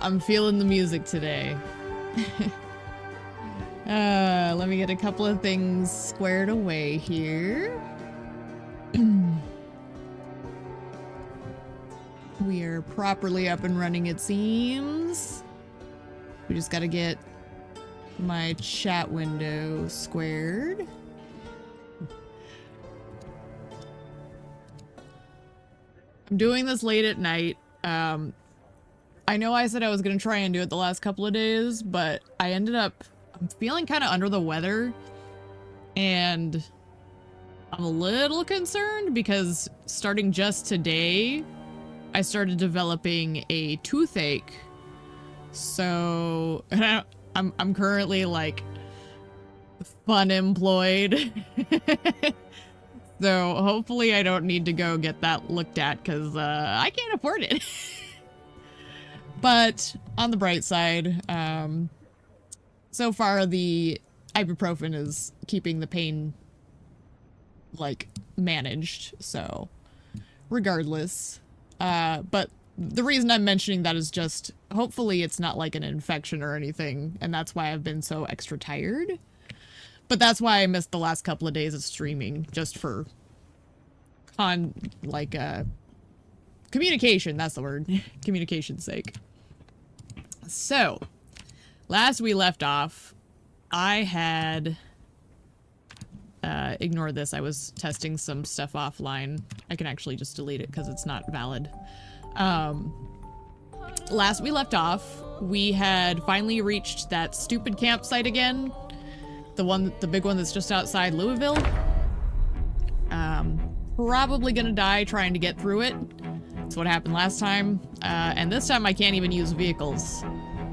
I'm feeling the music today. Let me get a couple of things squared away here. We are properly up and running, it seems. We just gotta get my chat window squared. I'm doing this late at night. I know I said I was gonna try and do it the last couple of days, but I'm feeling kind of under the weather, and I'm a little concerned because starting just today, I started developing a toothache. So I'm currently like unemployed. So hopefully I don't need to go get that looked at because I can't afford it. But on the bright side, so far the ibuprofen is keeping the pain like managed. So regardless, but the reason I'm mentioning that is just hopefully it's not like an infection or anything, and that's why I've been so extra tired. But that's why I missed the last couple of days of streaming, just for communication, that's the word. Communication's sake. So, last we left off, I had ignore this, I was testing some stuff offline. I can actually just delete it because it's not valid. Last we left off, we had finally reached that stupid campsite again. The big one that's just outside Louisville. Probably gonna die trying to get through it. That's what happened last time. And this time I can't even use vehicles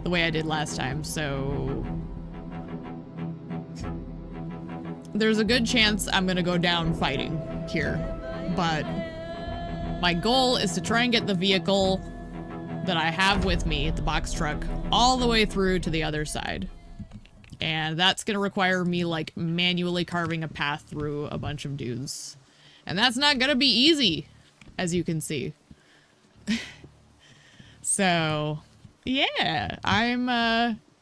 the way I did last time, so there's a good chance I'm gonna go down fighting here. But my goal is to try and get the vehicle that I have with me, the box truck, all the way through to the other side. And that's gonna require me like manually carving a path through a bunch of dudes. And that's not gonna be easy, as you can see. So, yeah, I'm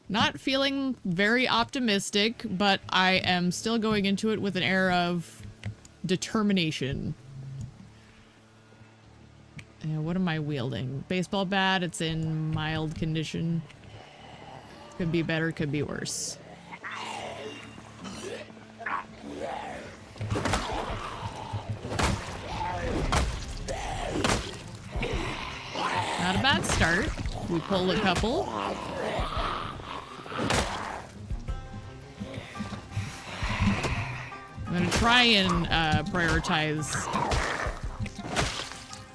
not feeling very optimistic, but I am still going into it with an air of determination. What am I wielding? Baseball bat, it's in mild condition. Could be better, could be worse. Not a bad start. We pull a couple. I'm gonna try and prioritize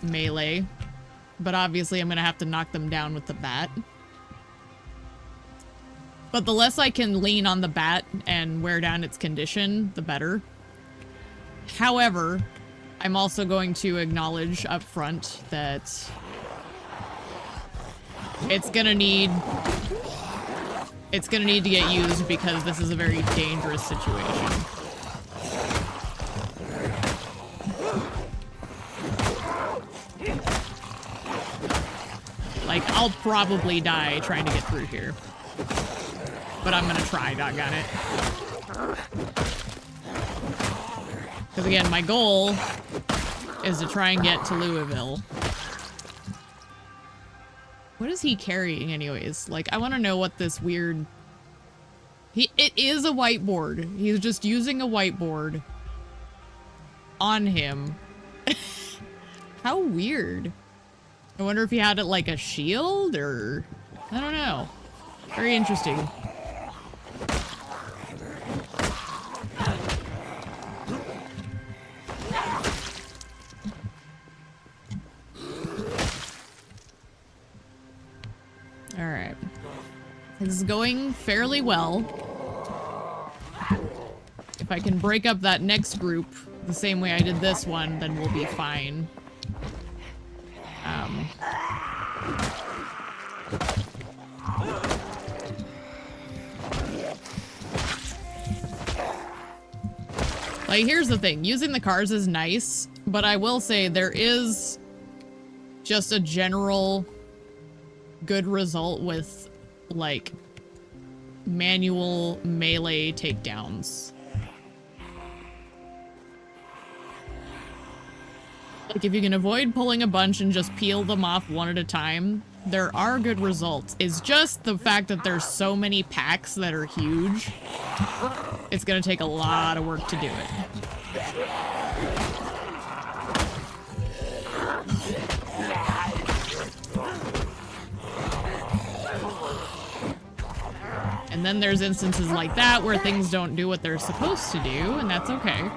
melee, but obviously I'm gonna have to knock them down with the bat. But the less I can lean on the bat and wear down its condition, the better. However, I'm also going to acknowledge up front that it's gonna need to get used because this is a very dangerous situation. Like, I'll probably die trying to get through here. But I'm gonna try, doggone it. Because again, my goal is to try and get to Louisville. What is he carrying anyways? Like, I want to know what this weird... It is a whiteboard. He's just using a whiteboard on him. How weird. I wonder if he had it like a shield or... I don't know. Very interesting. Alright. This is going fairly well. If I can break up that next group the same way I did this one, then we'll be fine. Like, here's the thing. Using the cars is nice, but I will say there is just a general good result with, like, manual melee takedowns. Like, if you can avoid pulling a bunch and just peel them off one at a time, there are good results. It's just the fact that there's so many packs that are huge. It's gonna take a lot of work to do it. And then there's instances like that where things don't do what they're supposed to do, and that's okay.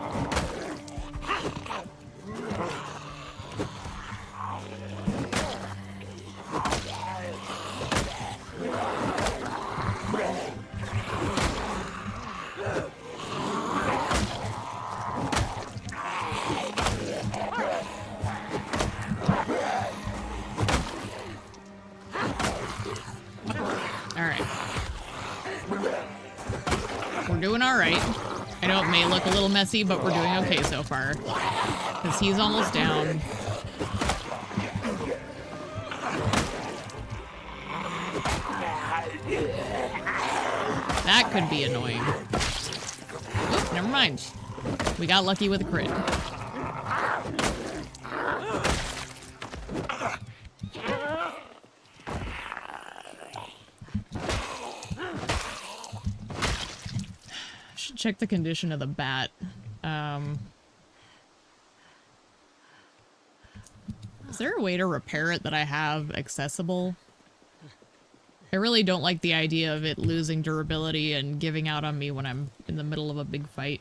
I know it may look a little messy, but we're doing okay so far. Because he's almost down. That could be annoying. Oop, never mind. We got lucky with a crit. Check the condition of the bat. Is there a way to repair it that I have accessible? I really don't like the idea of it losing durability and giving out on me when I'm in the middle of a big fight.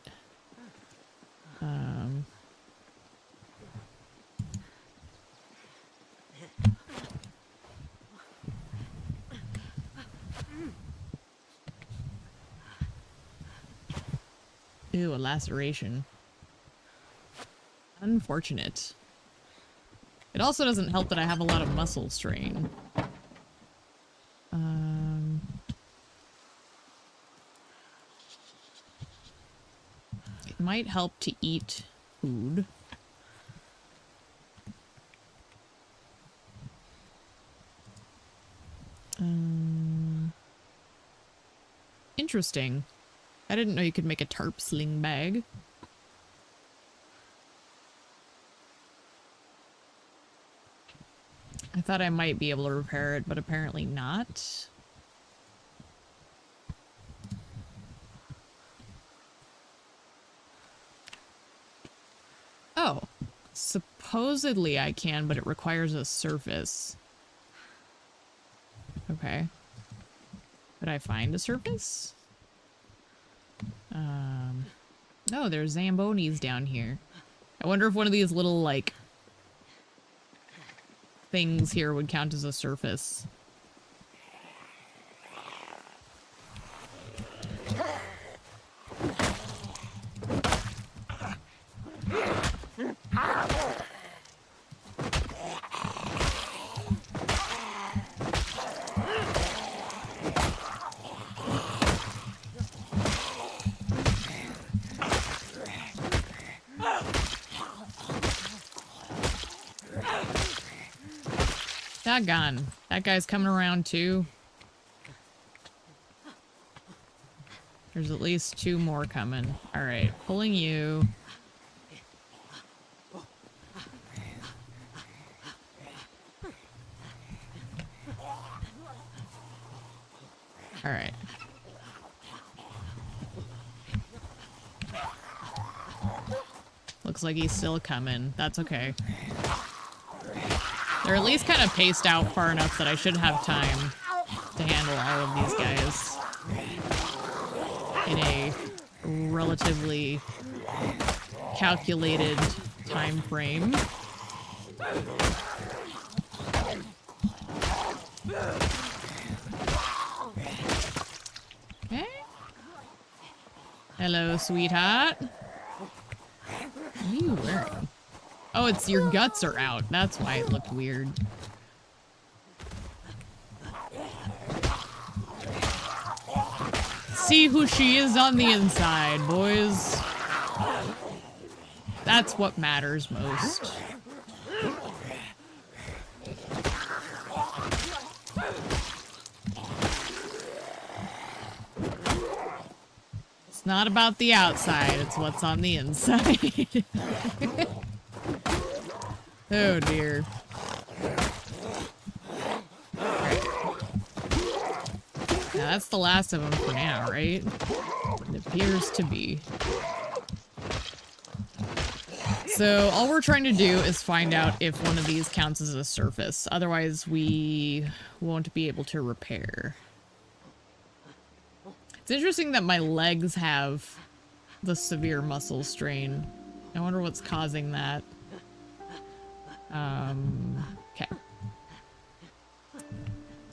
Ew, a laceration. Unfortunate. It also doesn't help that I have a lot of muscle strain. It might help to eat food. Interesting. I didn't know you could make a tarp sling bag. I thought I might be able to repair it, but apparently not. Oh, supposedly I can, but it requires a surface. Okay. Did I find a surface? Oh, there's Zambonis down here. I wonder if one of these little, like, things here would count as a surface. Doggone. That guy's coming around too. There's at least two more coming. Alright, pulling you. Alright. Looks like he's still coming. That's okay. They're at least kind of paced out far enough that I should have time to handle all of these guys in a relatively calculated time frame. Okay. Hello, sweetheart. What are you wearing? Oh, it's your guts are out. That's why it looked weird. See who she is on the inside, boys. That's what matters most. It's not about the outside, it's what's on the inside. Oh dear. Right. Now that's the last of them for now, right? It appears to be. So all we're trying to do is find out if one of these counts as a surface. Otherwise we won't be able to repair. It's interesting that my legs have the severe muscle strain. I wonder what's causing that. Okay.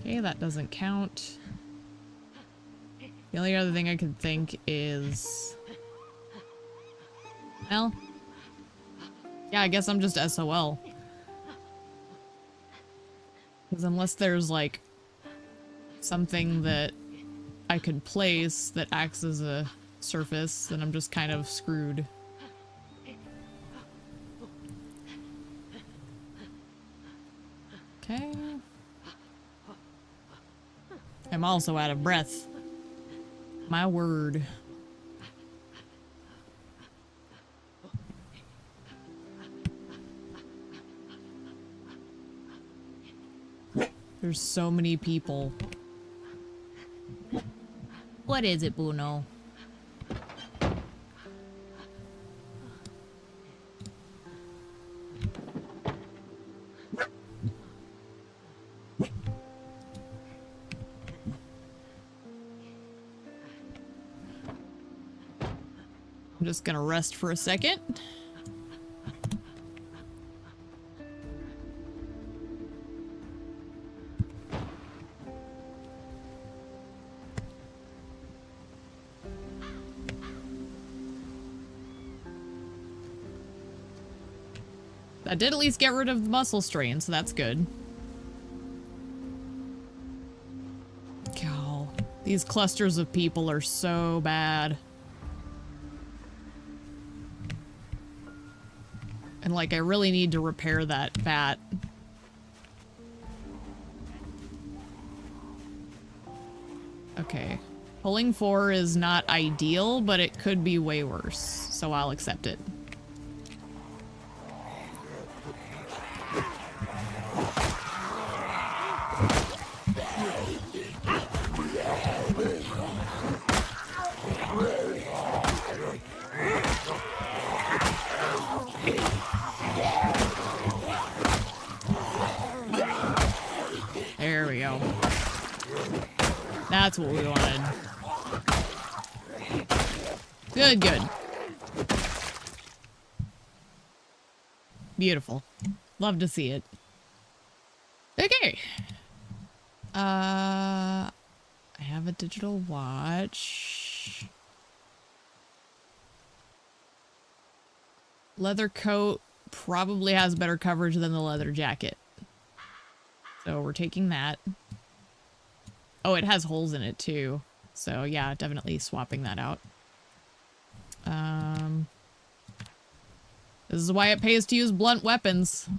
Okay, that doesn't count. The only other thing I could think is... Well... Yeah, I guess I'm just SOL. Because unless there's, like, something that I could place that acts as a surface, then I'm just kind of screwed. Okay. I'm also out of breath. My word. There's so many people. What is it, Bruno? I'm just gonna rest for a second. I did at least get rid of the muscle strain, so that's good. God, these clusters of people are so bad. And like, I really need to repair that bat. Okay. Pulling 4 is not ideal, but it could be way worse, so I'll accept it. There we go. That's what we wanted. Good, good. Beautiful. Love to see it. Okay. I have a digital watch. Leather coat probably has better coverage than the leather jacket. So we're taking that. Oh, it has holes in it too. So yeah, definitely swapping that out. This is why it pays to use blunt weapons.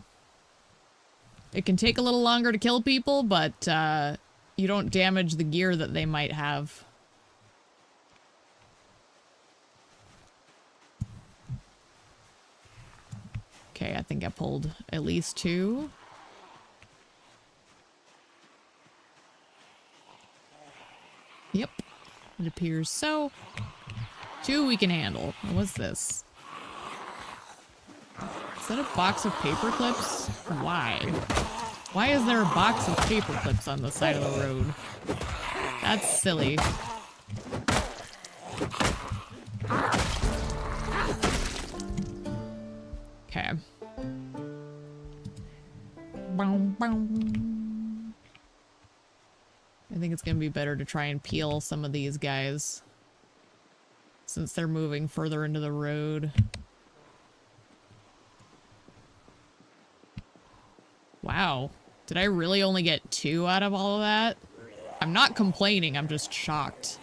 It can take a little longer to kill people, but you don't damage the gear that they might have. Okay, I think I pulled at least 2. Yep, it appears so. 2 we can handle. What's this? Is that a box of paper clips? Why? Why is there a box of paper clips on the side of the road? That's silly. Okay. I think it's gonna be better to try and peel some of these guys since they're moving further into the road. Wow. Did I really only get 2 out of all of that? I'm not complaining, I'm just shocked.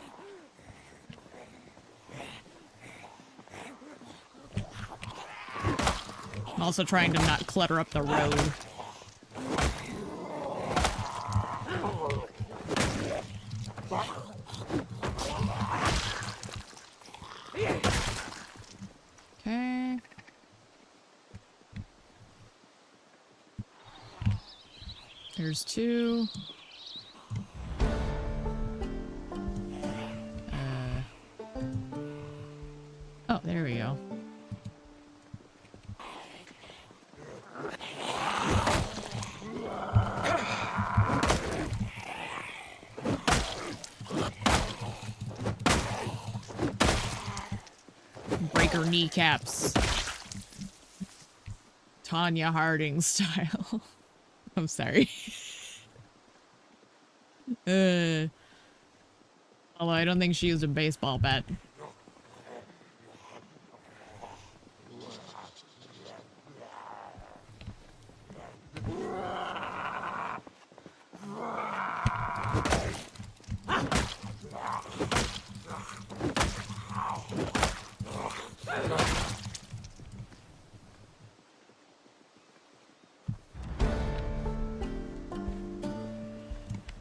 I'm also trying to not clutter up the road. There's 2. Oh, there we go. Break her kneecaps. Tanya Harding style. I'm sorry. Although I don't think she used a baseball bat.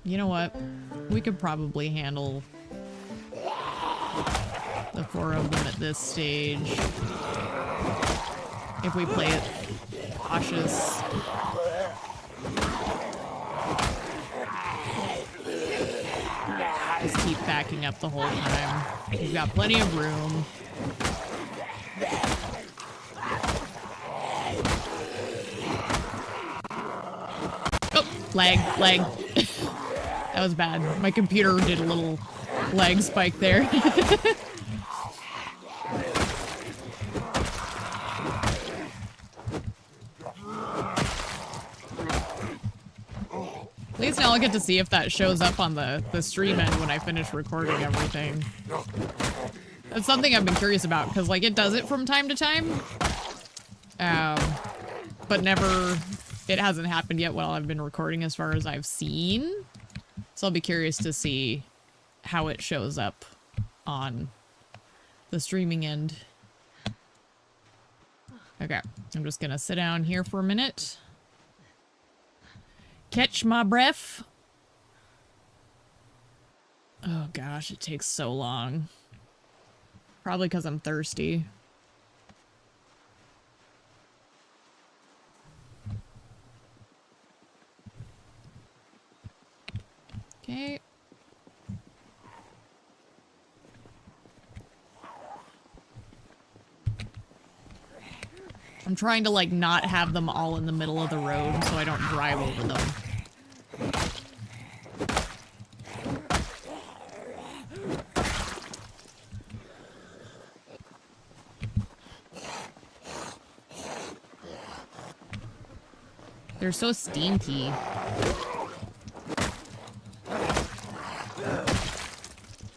You know what? We could probably handle the 4 of them at this stage if we play it cautious. Just keep backing up the whole time. We've got plenty of room. Oh, lag. That was bad. My computer did a little lag spike there. At least now I'll get to see if that shows up on the stream end when I finish recording everything. That's something I've been curious about, because, like, it does it from time to time. But never... It hasn't happened yet while I've been recording as far as I've seen. So I'll be curious to see how it shows up on the streaming end. Okay, I'm just gonna sit down here for a minute. Catch my breath. Oh gosh, it takes so long. Probably because I'm thirsty. Okay. I'm trying to, like, not have them all in the middle of the road so I don't drive over them. They're so stinky.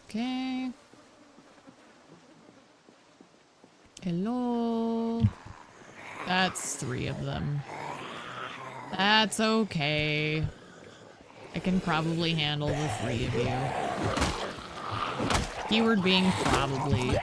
Okay. Hello. That's 3 of them. That's okay. I can probably handle the 3 of you. Keyword being probably.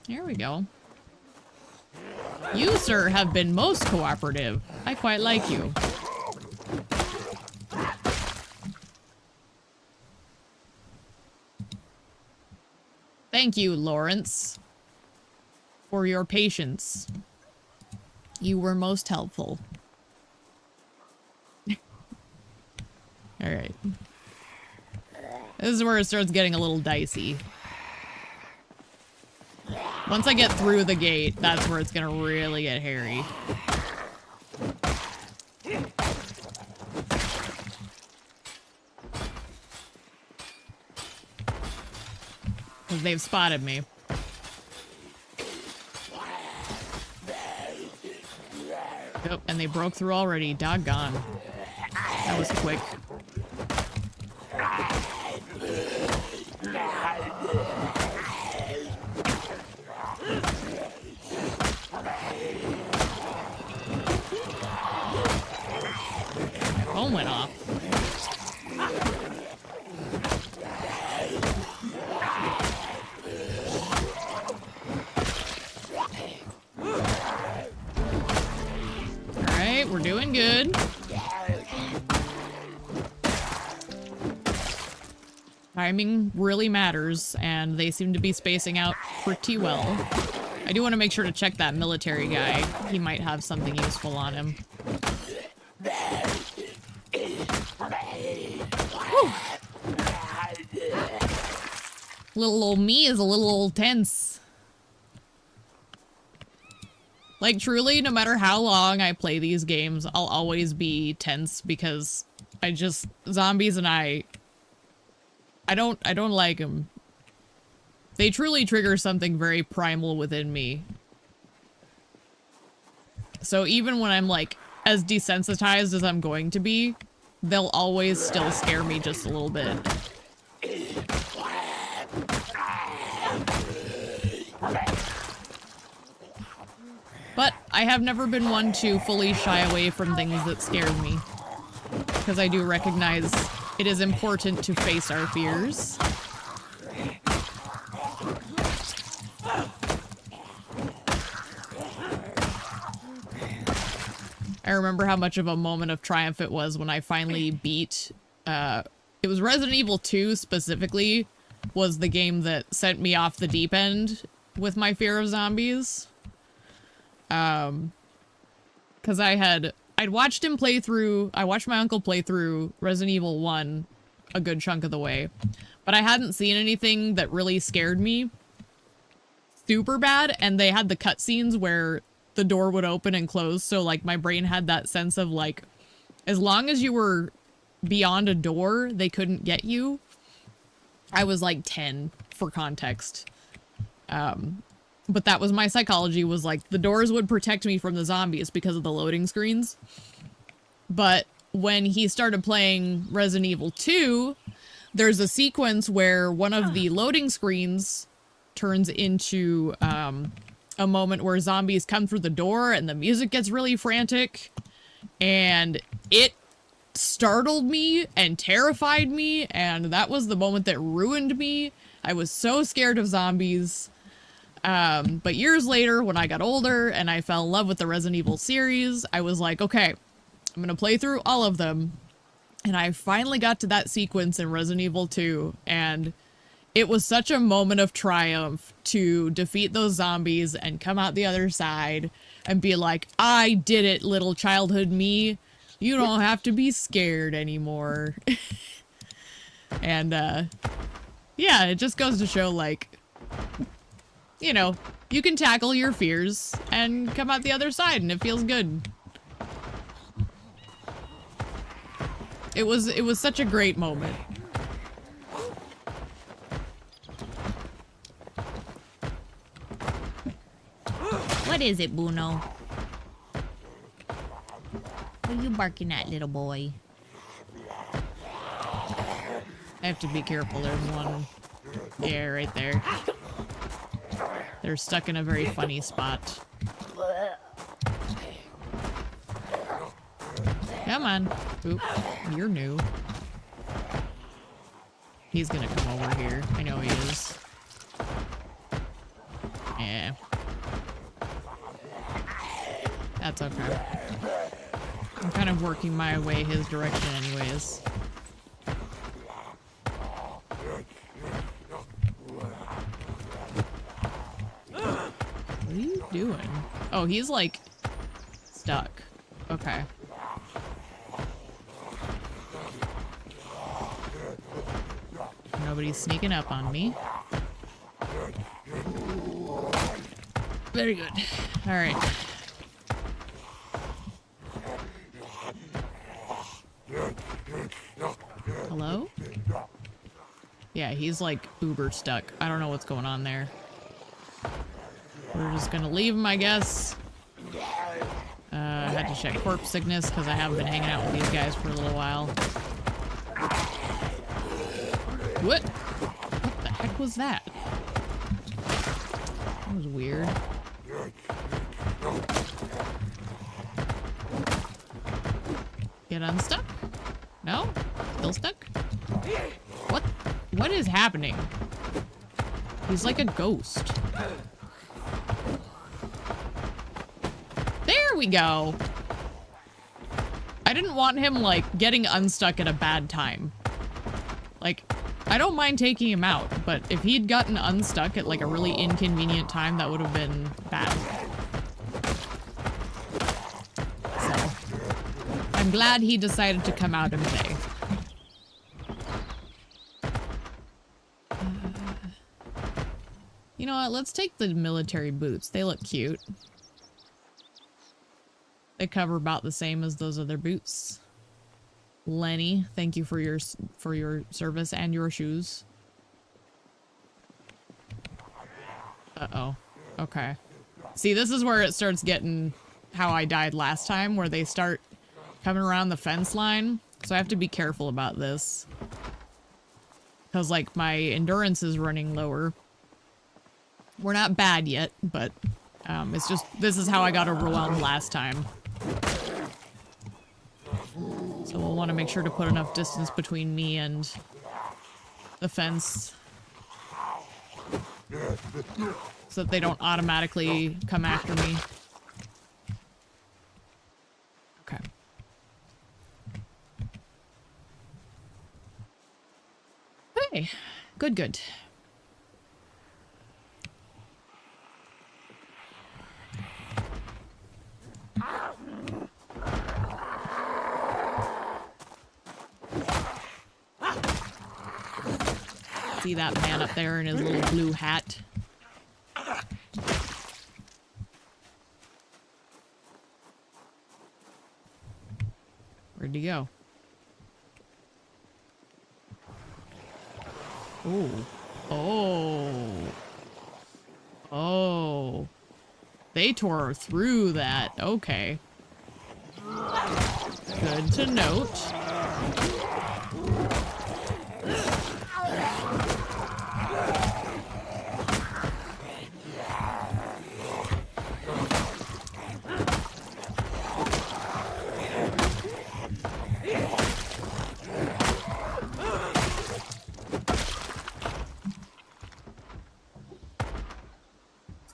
There we go. You, sir, have been most cooperative. I quite like you. Thank you, Lawrence, for your patience. You were most helpful. All right. This is where it starts getting a little dicey. Once I get through the gate, that's where it's gonna really get hairy. Because they've spotted me. Yep, and they broke through already. Doggone. That was quick. My phone went off. Timing really matters, and they seem to be spacing out pretty well. I do want to make sure to check that military guy. He might have something useful on him. Whew. Little old me is a little old tense. Like, truly, no matter how long I play these games, I'll always be tense because zombies and I don't like them. They truly trigger something very primal within me. So even when I'm, like, as desensitized as I'm going to be, they'll always still scare me just a little bit. But I have never been one to fully shy away from things that scared me. Because I do recognize it is important to face our fears. I remember how much of a moment of triumph it was when I finally beat, it was Resident Evil 2 specifically, was the game that sent me off the deep end with my fear of zombies. Cause I'd watched him play through, I watched my uncle play through Resident Evil 1 a good chunk of the way, but I hadn't seen anything that really scared me super bad, and they had the cutscenes where the door would open and close, so like my brain had that sense of like, as long as you were beyond a door, they couldn't get you. I was like 10 for context. But that was my psychology, was like the doors would protect me from the zombies because of the loading screens. But when he started playing Resident Evil 2, there's a sequence where one of the loading screens turns into a moment where zombies come through the door and the music gets really frantic. And it startled me and terrified me, and that was the moment that ruined me. I was so scared of zombies. But years later, when I got older and I fell in love with the Resident Evil series, I was like, okay, I'm gonna play through all of them. And I finally got to that sequence in Resident Evil 2, and it was such a moment of triumph to defeat those zombies and come out the other side and be like, I did it, little childhood me. You don't have to be scared anymore. And, yeah, it just goes to show, like, you know, you can tackle your fears and come out the other side, and it feels good. It was such a great moment. What is it, Bruno? What are you barking at, little boy? I have to be careful. There's one. Yeah, right there. They're stuck in a very funny spot. Come on. Oop, you're new. He's gonna come over here. I know he is. Yeah. That's okay. I'm kind of working my way his direction anyways. What are you doing? Oh, he's like stuck. Okay. Nobody's sneaking up on me. Very good. All right. Hello? Yeah, he's like uber stuck. I don't know what's going on there. We're just gonna leave him, I guess. I had to check corpse sickness because I haven't been hanging out with these guys for a little while. What? What the heck was that? That was weird. Get unstuck? No? Still stuck? What? What is happening? He's like a ghost. There we go. I didn't want him, like, getting unstuck at a bad time. Like, I don't mind taking him out, but if he'd gotten unstuck at like a really inconvenient time, that would have been bad. So, I'm glad he decided to come out and play. You know what? Let's take the military boots. They look cute. They cover about the same as those other boots. Lenny, thank you for your service and your shoes. Uh-oh. Okay. See, this is where it starts getting how I died last time, where they start coming around the fence line. So I have to be careful about this. Because, like, my endurance is running lower. We're not bad yet, but it's just, this is how I got overwhelmed last time. So we'll want to make sure to put enough distance between me and the fence so that they don't automatically come after me. Okay. Hey, good. See that man up there in his little blue hat? Where'd he go? Oh. Oh. They tore through that. Okay. Good to note.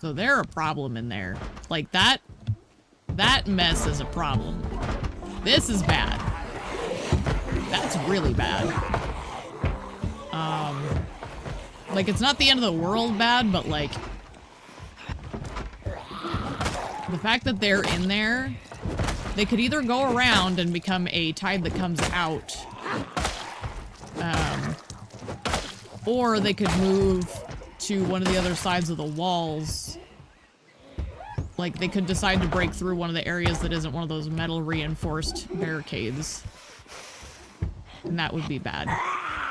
So they're a problem in there. Like that mess is a problem. This is bad. That's really bad. Like it's not the end of the world bad, but like the fact that they're in there, they could either go around and become a tide that comes out, or they could move to one of the other sides of the walls. Like, they could decide to break through one of the areas that isn't one of those metal reinforced barricades. And that would be bad.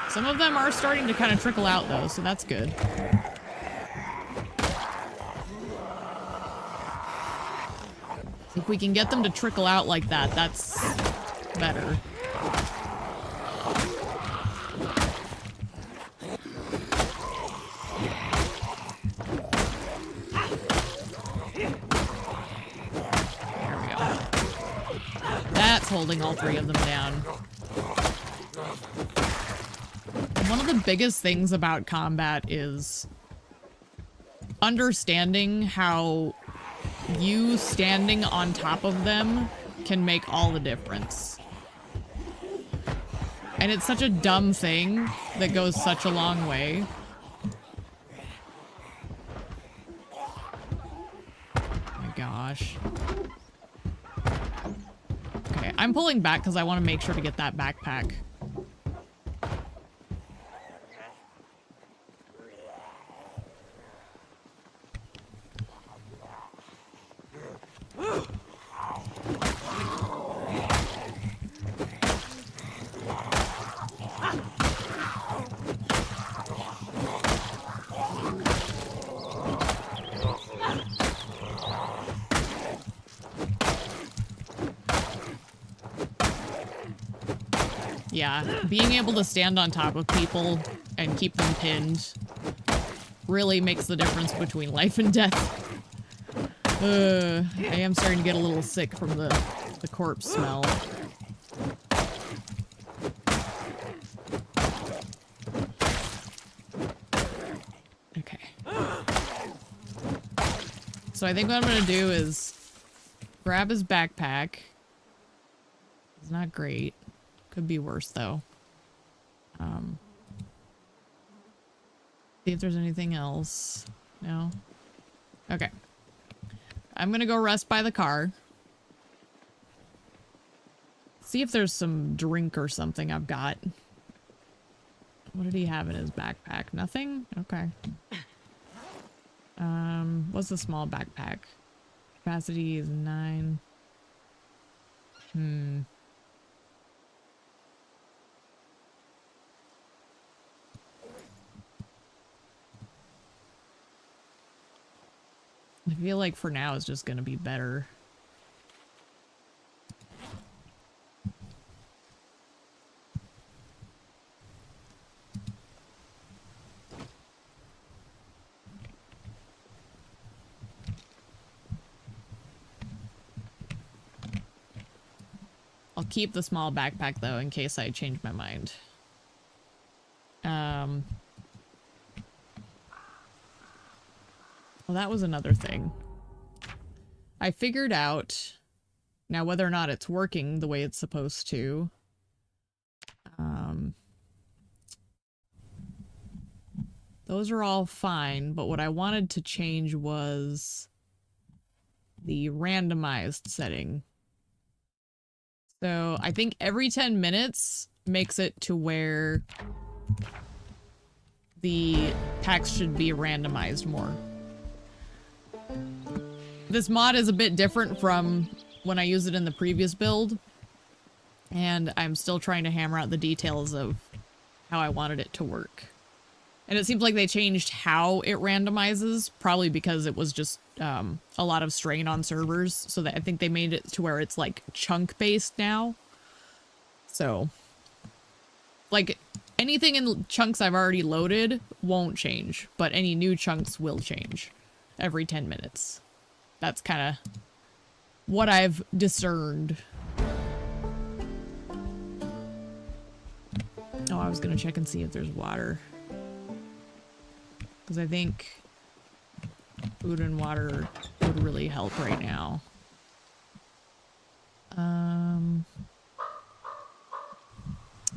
Some of them are starting to kind of trickle out, though, so that's good. If we can get them to trickle out like that, that's better. Holding all three of them down. One of the biggest things about combat is understanding how you standing on top of them can make all the difference. And it's such a dumb thing that goes such a long way. Oh my gosh. Okay, I'm pulling back because I want to make sure to get that backpack. Yeah, being able to stand on top of people and keep them pinned really makes the difference between life and death. I am starting to get a little sick from the corpse smell. Okay. So I think what I'm gonna do is grab his backpack. It's not great. Could be worse, though. See if there's anything else. No? Okay. I'm gonna go rest by the car. See if there's some drink or something I've got. What did he have in his backpack? Nothing? Okay. What's the small backpack? Capacity is 9. I feel like for now it's just gonna be better. I'll keep the small backpack though in case I change my mind. Well, that was another thing. I figured out now whether or not it's working the way it's supposed to. Those are all fine, but what I wanted to change was the randomized setting. So I think every 10 minutes makes it to where the packs should be randomized more. This mod is a bit different from when I used it in the previous build, and I'm still trying to hammer out the details of how I wanted it to work. And it seems like they changed how it randomizes, probably because it was just a lot of strain on servers, so that I think they made it to where it's like chunk-based now. So, like, anything in chunks I've already loaded won't change, but any new chunks will change every 10 minutes. That's kind of what I've discerned. Oh, I was gonna check and see if there's water. Because I think food and water would really help right now.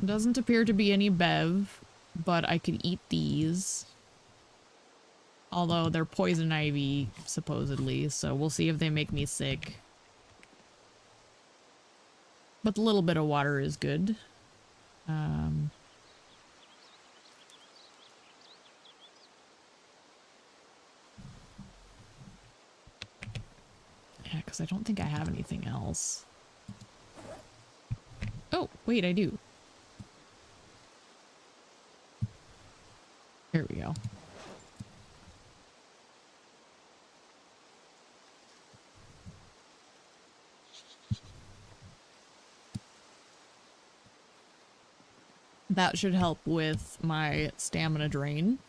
Doesn't appear to be any bev, but I could eat these. Although they're poison ivy, supposedly, so we'll see if they make me sick. But a little bit of water is good. Yeah, because I don't think I have anything else. Oh, wait, I do. Here we go. That should help with my stamina drain.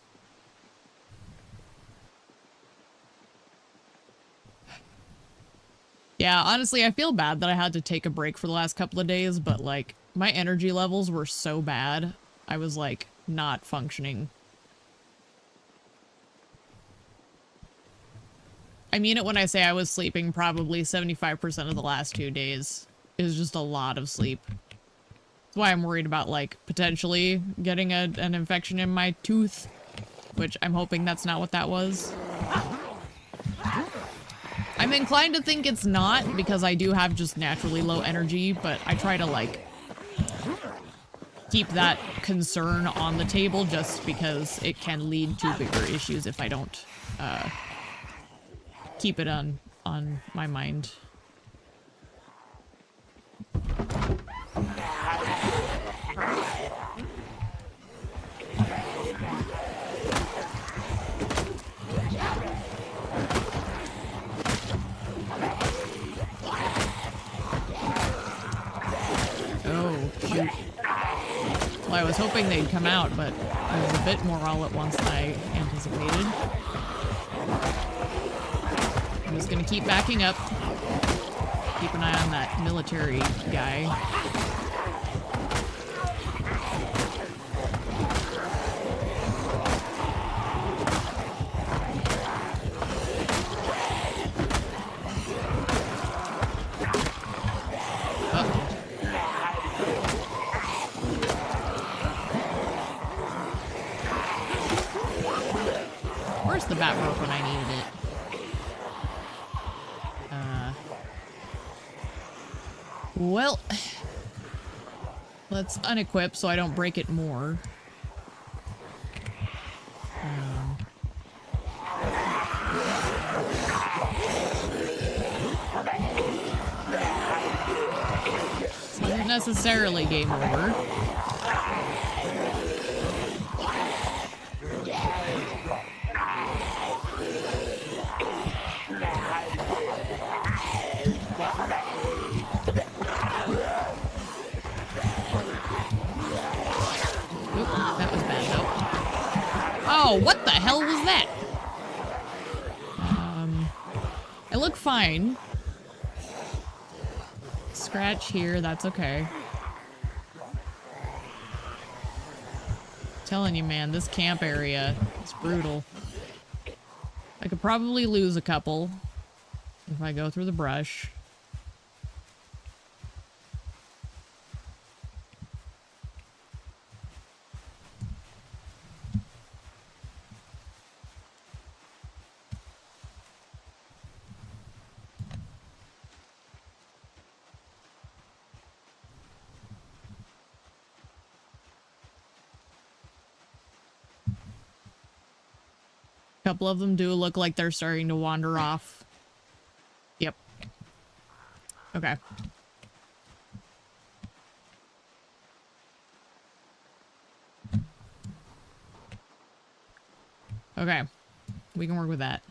Yeah, honestly, I feel bad that I had to take a break for the last couple of days, but like, my energy levels were so bad, I was like, not functioning. I mean it when I say I was sleeping probably 75% of the last 2 days. It was just a lot of sleep. That's why I'm worried about, like, potentially getting an infection in my tooth, which I'm hoping that's not what that was. I'm inclined to think it's not, because I do have just naturally low energy, but I try to, like, keep that concern on the table just because it can lead to bigger issues if I don't keep it on my mind. Oh, shoot. Well, I was hoping they'd come out, but it was a bit more all at once than I anticipated. I'm just gonna keep backing up. Keep an eye on that military guy. the bat broke when I needed it. Well, let's unequip so I don't break it more. It's not necessarily game over. Oh, what the hell was that? I look fine. Scratch here, that's okay. Telling you, man, this camp area is brutal. I could probably lose a couple if I go through the brush. A couple of them do look like they're starting to wander off. Yep. Okay. Okay. We can work with that.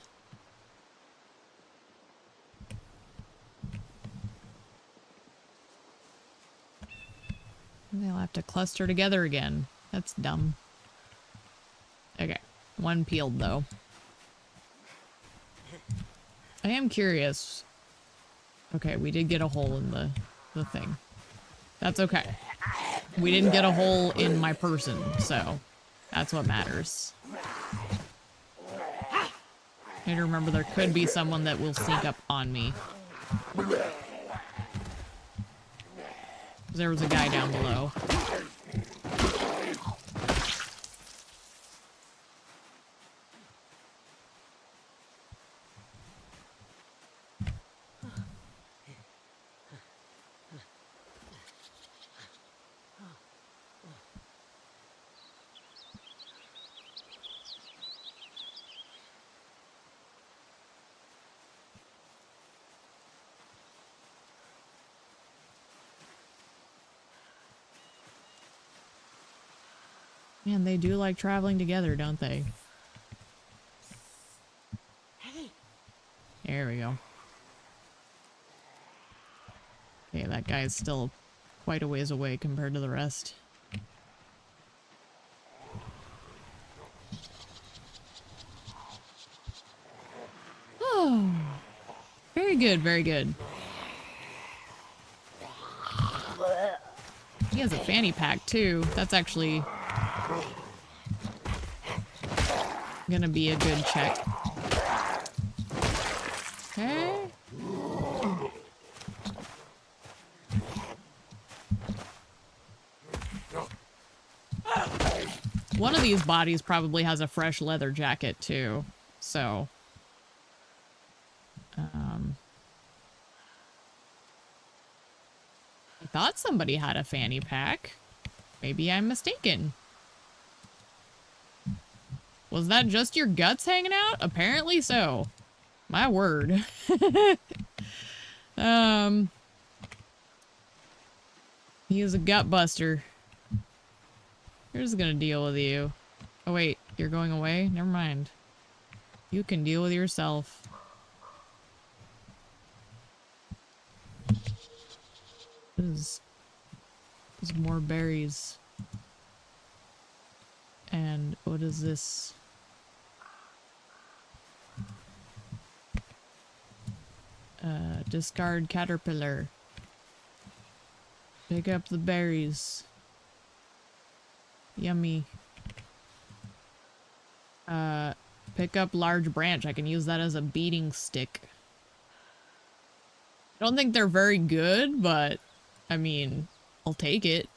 They'll have to cluster together again. That's dumb. Okay. One peeled, though. I am curious. Okay, we did get a hole in the thing. That's okay. We didn't get a hole in my person, so that's what matters. I need to remember there could be someone that will sneak up on me. There was a guy down below. Man, they do like traveling together, don't they? There we go. Okay, that guy's still quite a ways away compared to the rest. Oh, very good, very good. He has a fanny pack too. That's actually gonna be a good check. Okay. One of these bodies probably has a fresh leather jacket too, so I thought somebody had a fanny pack. Maybe I'm mistaken. Was that just your guts hanging out? Apparently so. My word. He is a gut buster. We're just gonna deal with you. Oh wait, you're going away? Never mind. You can deal with yourself. There's more berries. And what is this? Discard caterpillar. Pick up the berries. Yummy. Pick up large branch. I can use that as a beating stick. I don't think they're very good, but I mean, I'll take it.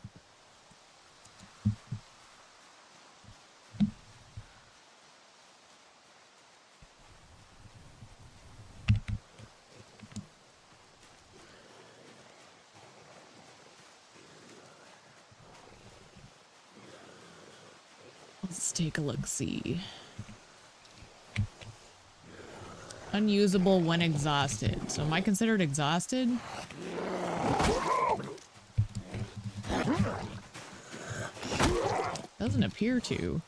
Let's take a look-see. Unusable when exhausted. So am I considered exhausted? Doesn't appear to.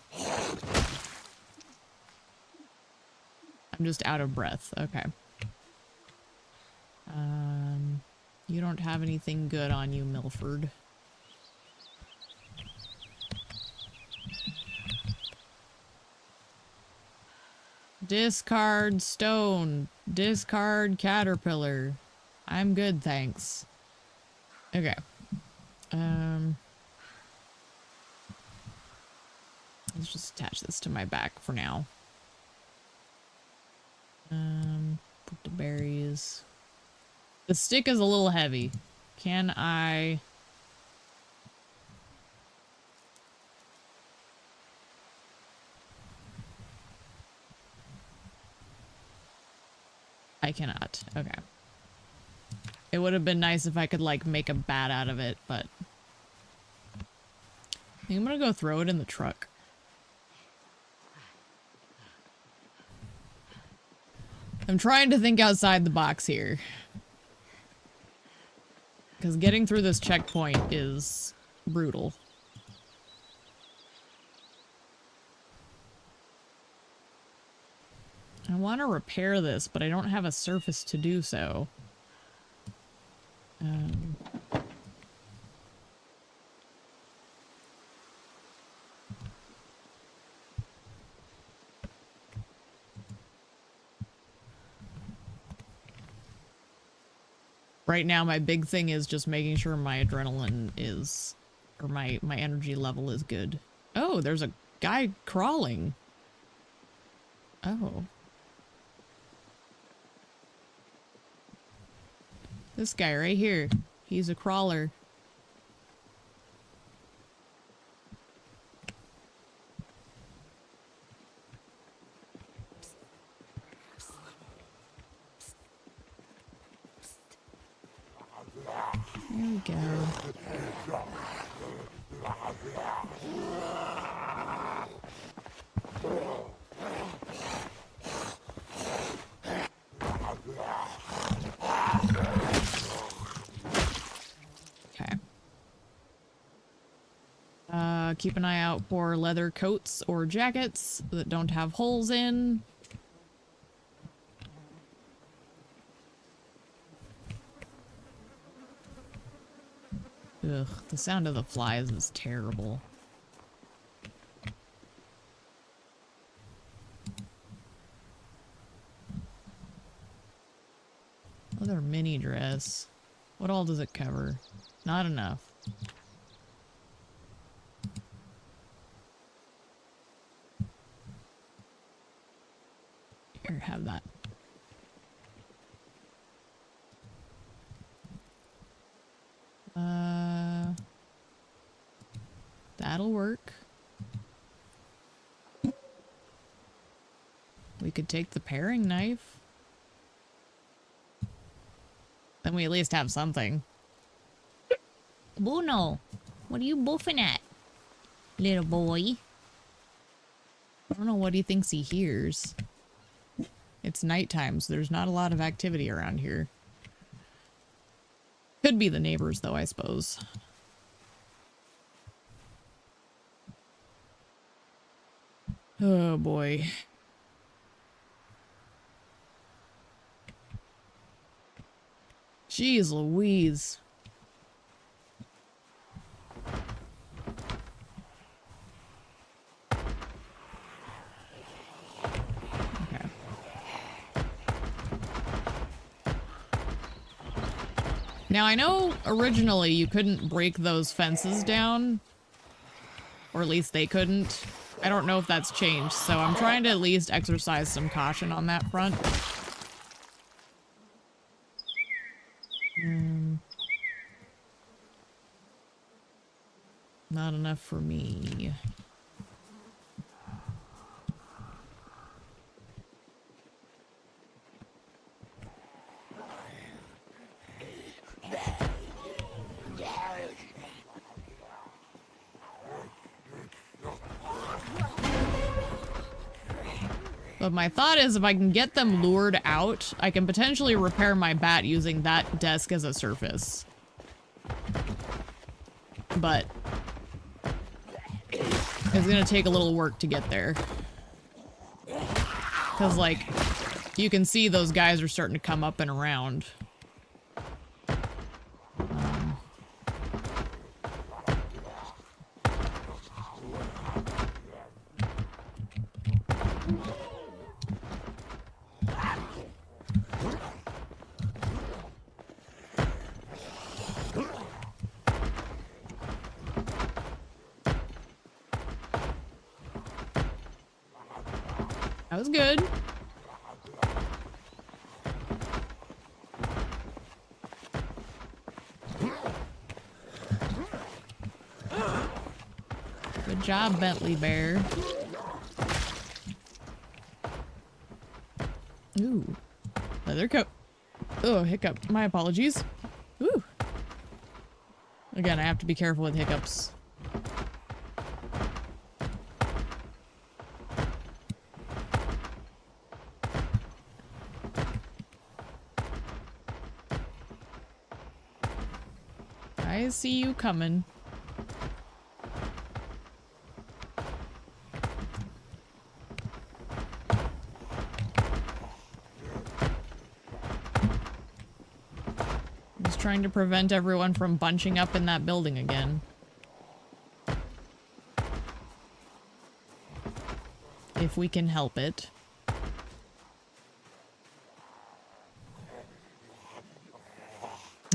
I'm just out of breath. Okay. You don't have anything good on you, Milford. Discard stone. Discard caterpillar. I'm good, thanks. Okay. Let's just attach this to my back for now. Put the berries. The stick is a little heavy. Can I... I cannot. Okay. It would have been nice if I could, like, make a bat out of it, but... I think I'm gonna go throw it in the truck. I'm trying to think outside the box here. Because getting through this checkpoint is brutal. I want to repair this, but I don't have a surface to do so. Right now, my big thing is just making sure my adrenaline is, or my energy level is good. Oh, there's a guy crawling. Oh. This guy right here. He's a crawler. There we go. Okay. Keep an eye out for leather coats or jackets that don't have holes in. Ugh, the sound of the flies is terrible. Leather mini dress. What all does it cover? Not enough. Here, have that. That'll work. We could take the paring knife. Then we at least have something. Bruno, what are you boofing at, little boy? I don't know what he thinks he hears. It's nighttime, so there's not a lot of activity around here. Could be the neighbors, though, I suppose. Oh, boy. Jeez Louise. Okay. Now, I know originally you couldn't break those fences down. Or at least they couldn't. I don't know if that's changed, so I'm trying to at least exercise some caution on that front. Not enough for me. But my thought is if I can get them lured out, I can potentially repair my bat using that desk as a surface. But it's gonna take a little work to get there. Because, like, you can see those guys are starting to come up and around. That was good. Good job, Bentley Bear. Ooh. Leather coat. Oh, hiccup. My apologies. Ooh. Again, I have to be careful with hiccups. I see you coming. Just trying to prevent everyone from bunching up in that building again. If we can help it.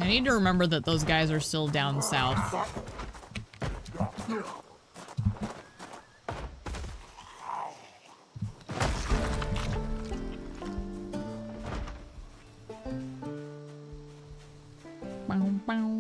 I need to remember that those guys are still down south. Bow, bow.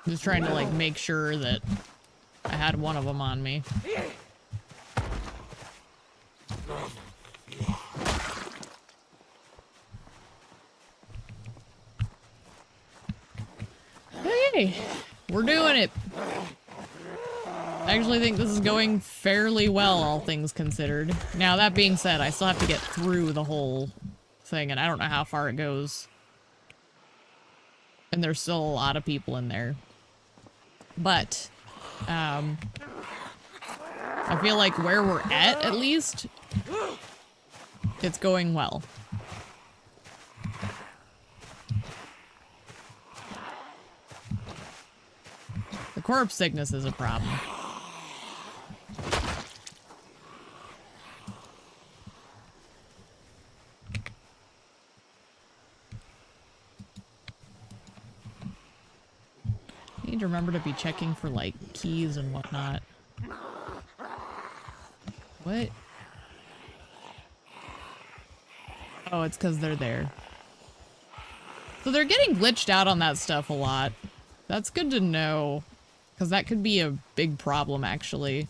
Just trying to, like, make sure that I had one of them on me. Hey, we're doing it. I actually think this is going fairly well, all things considered. Now, that being said, I still have to get through the whole thing, and I don't know how far it goes. And there's still a lot of people in there. But, I feel like where we're at least, it's going well. The corpse sickness is a problem. I need to remember to be checking for, like, keys and whatnot. What? Oh, it's because they're there. So they're getting glitched out on that stuff a lot. That's good to know. Because that could be a big problem, actually.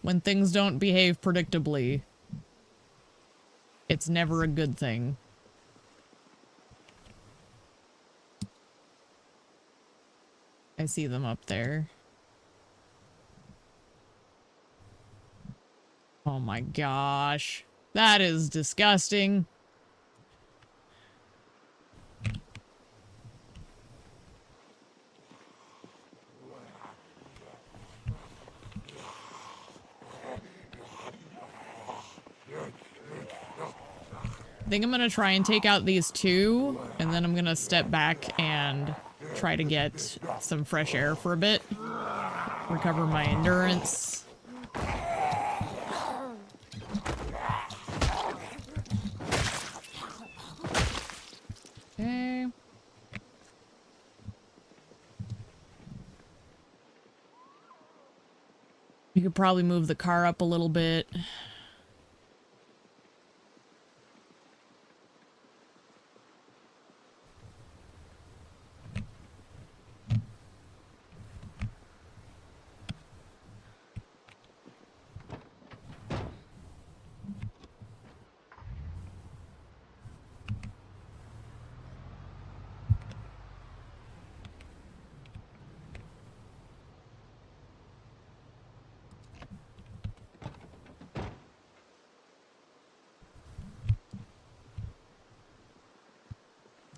When things don't behave predictably, it's never a good thing. I see them up there. Oh my gosh. That is disgusting. I think I'm gonna try and take out these two, and then I'm gonna step back and try to get some fresh air for a bit. Recover my endurance. Okay. You could probably move the car up a little bit.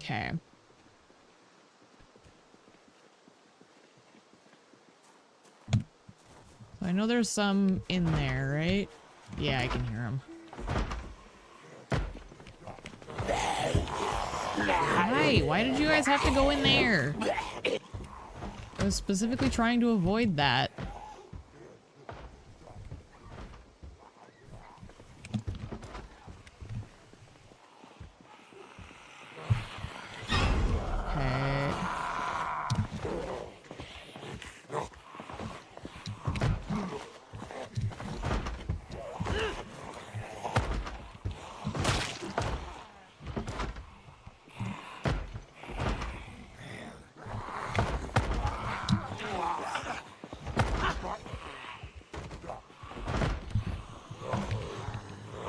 Okay. I know there's some in there, right? Yeah, I can hear them. Why? Why did you guys have to go in there? I was specifically trying to avoid that. Okay.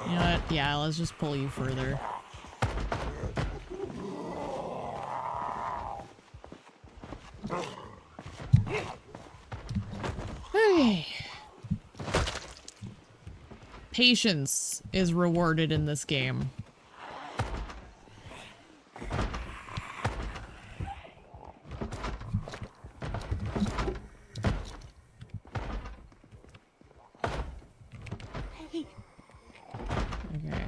You know what? Yeah, let's just pull you further. Okay. Patience is rewarded in this game. Okay.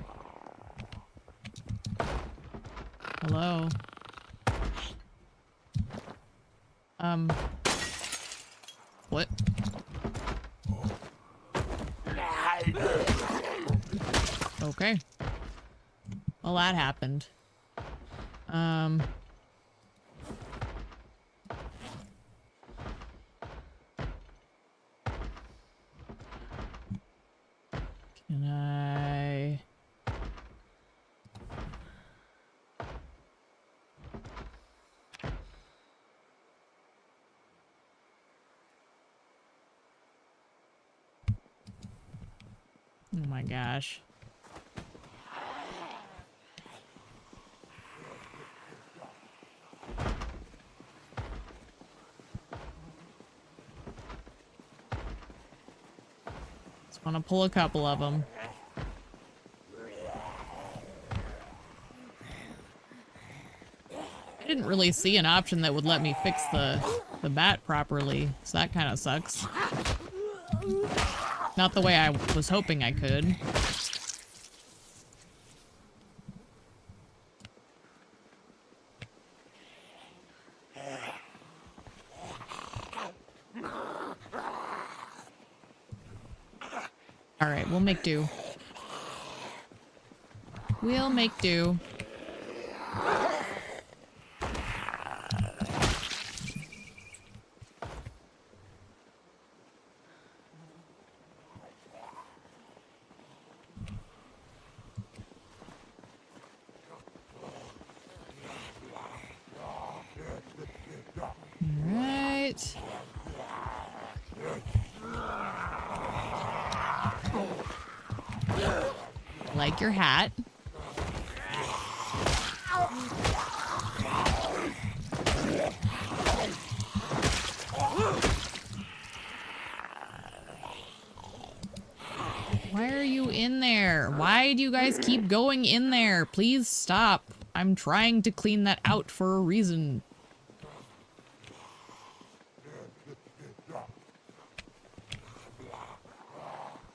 Hello? What? Okay. Well, that happened. Can I... Oh my gosh. Just want to pull a couple of them. I didn't really see an option that would let me fix the bat properly, so that kind of sucks. Not the way I was hoping I could. Alright, we'll make do. We'll make do. Alright. Like your hat. Why are you in there? Why do you guys keep going in there? Please stop. I'm trying to clean that out for a reason.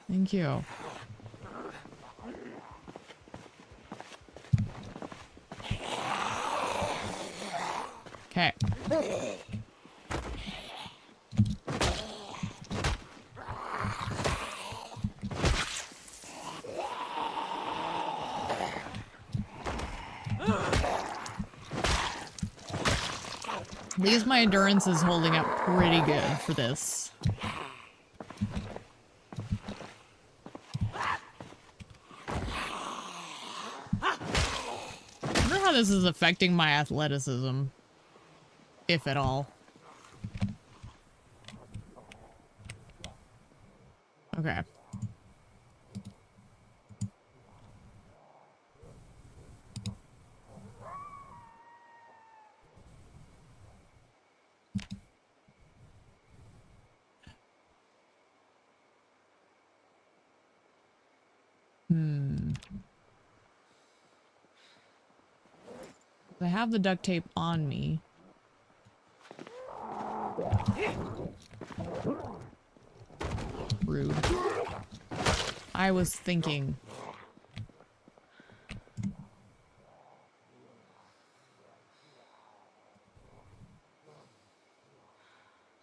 Thank you. Okay. At least my endurance is holding up pretty good for this. I wonder how this is affecting my athleticism, if at all. Okay. I have the duct tape on me. Rude. I was thinking.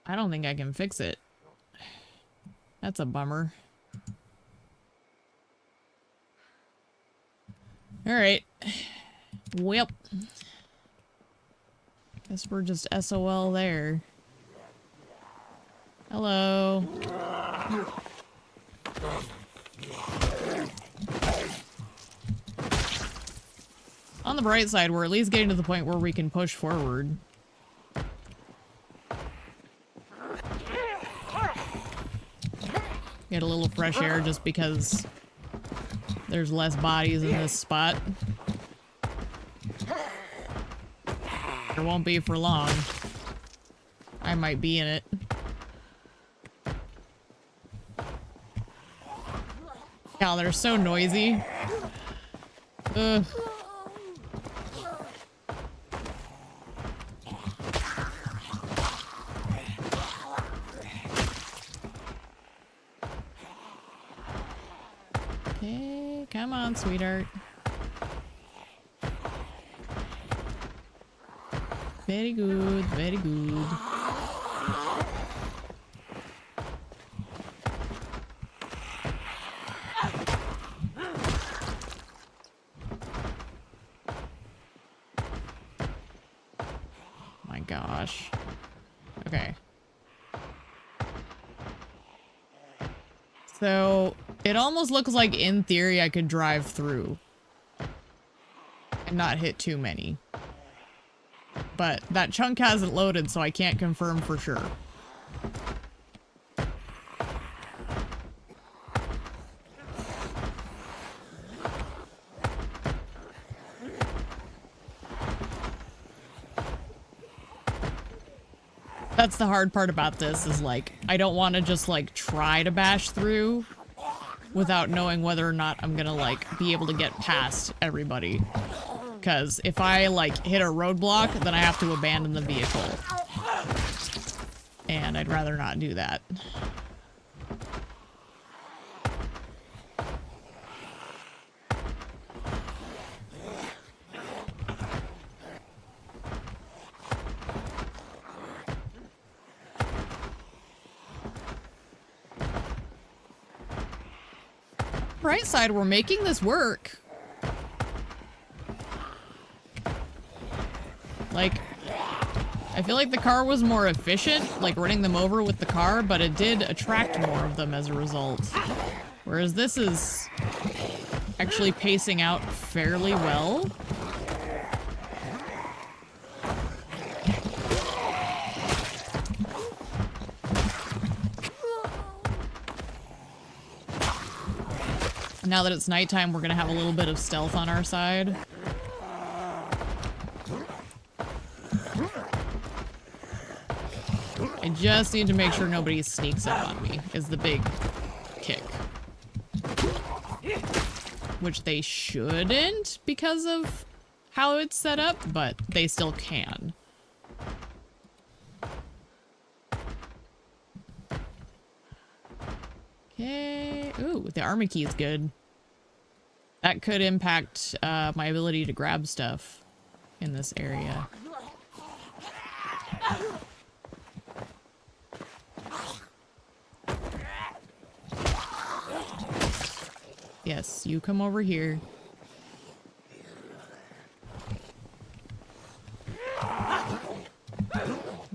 I don't think I can fix it. That's a bummer. Alright. Well. Guess we're just SOL there. Hello. On the bright side, we're at least getting to the point where we can push forward. Get a little fresh air just because there's less bodies in this spot. There won't be for long. I might be in it. God, they're so noisy. Ugh. Okay, come on, sweetheart. Very good, very good. My gosh. Okay. So, it almost looks like in theory I could drive through and not hit too many. But that chunk hasn't loaded, so I can't confirm for sure. That's the hard part about this, is like, I don't want to just like try to bash through without knowing whether or not I'm gonna like be able to get past everybody. Because if I like hit a roadblock, then I have to abandon the vehicle. And I'd rather not do that. Bright side, we're making this work. Like, I feel like the car was more efficient, like running them over with the car, but it did attract more of them as a result. Whereas this is actually pacing out fairly well. Now that it's nighttime, we're gonna have a little bit of stealth on our side. I just need to make sure nobody sneaks up on me, is the big kick. Which they shouldn't because of how it's set up, but they still can. Okay. Ooh, the army key is good. That could impact my ability to grab stuff in this area. Yes, you come over here. I'm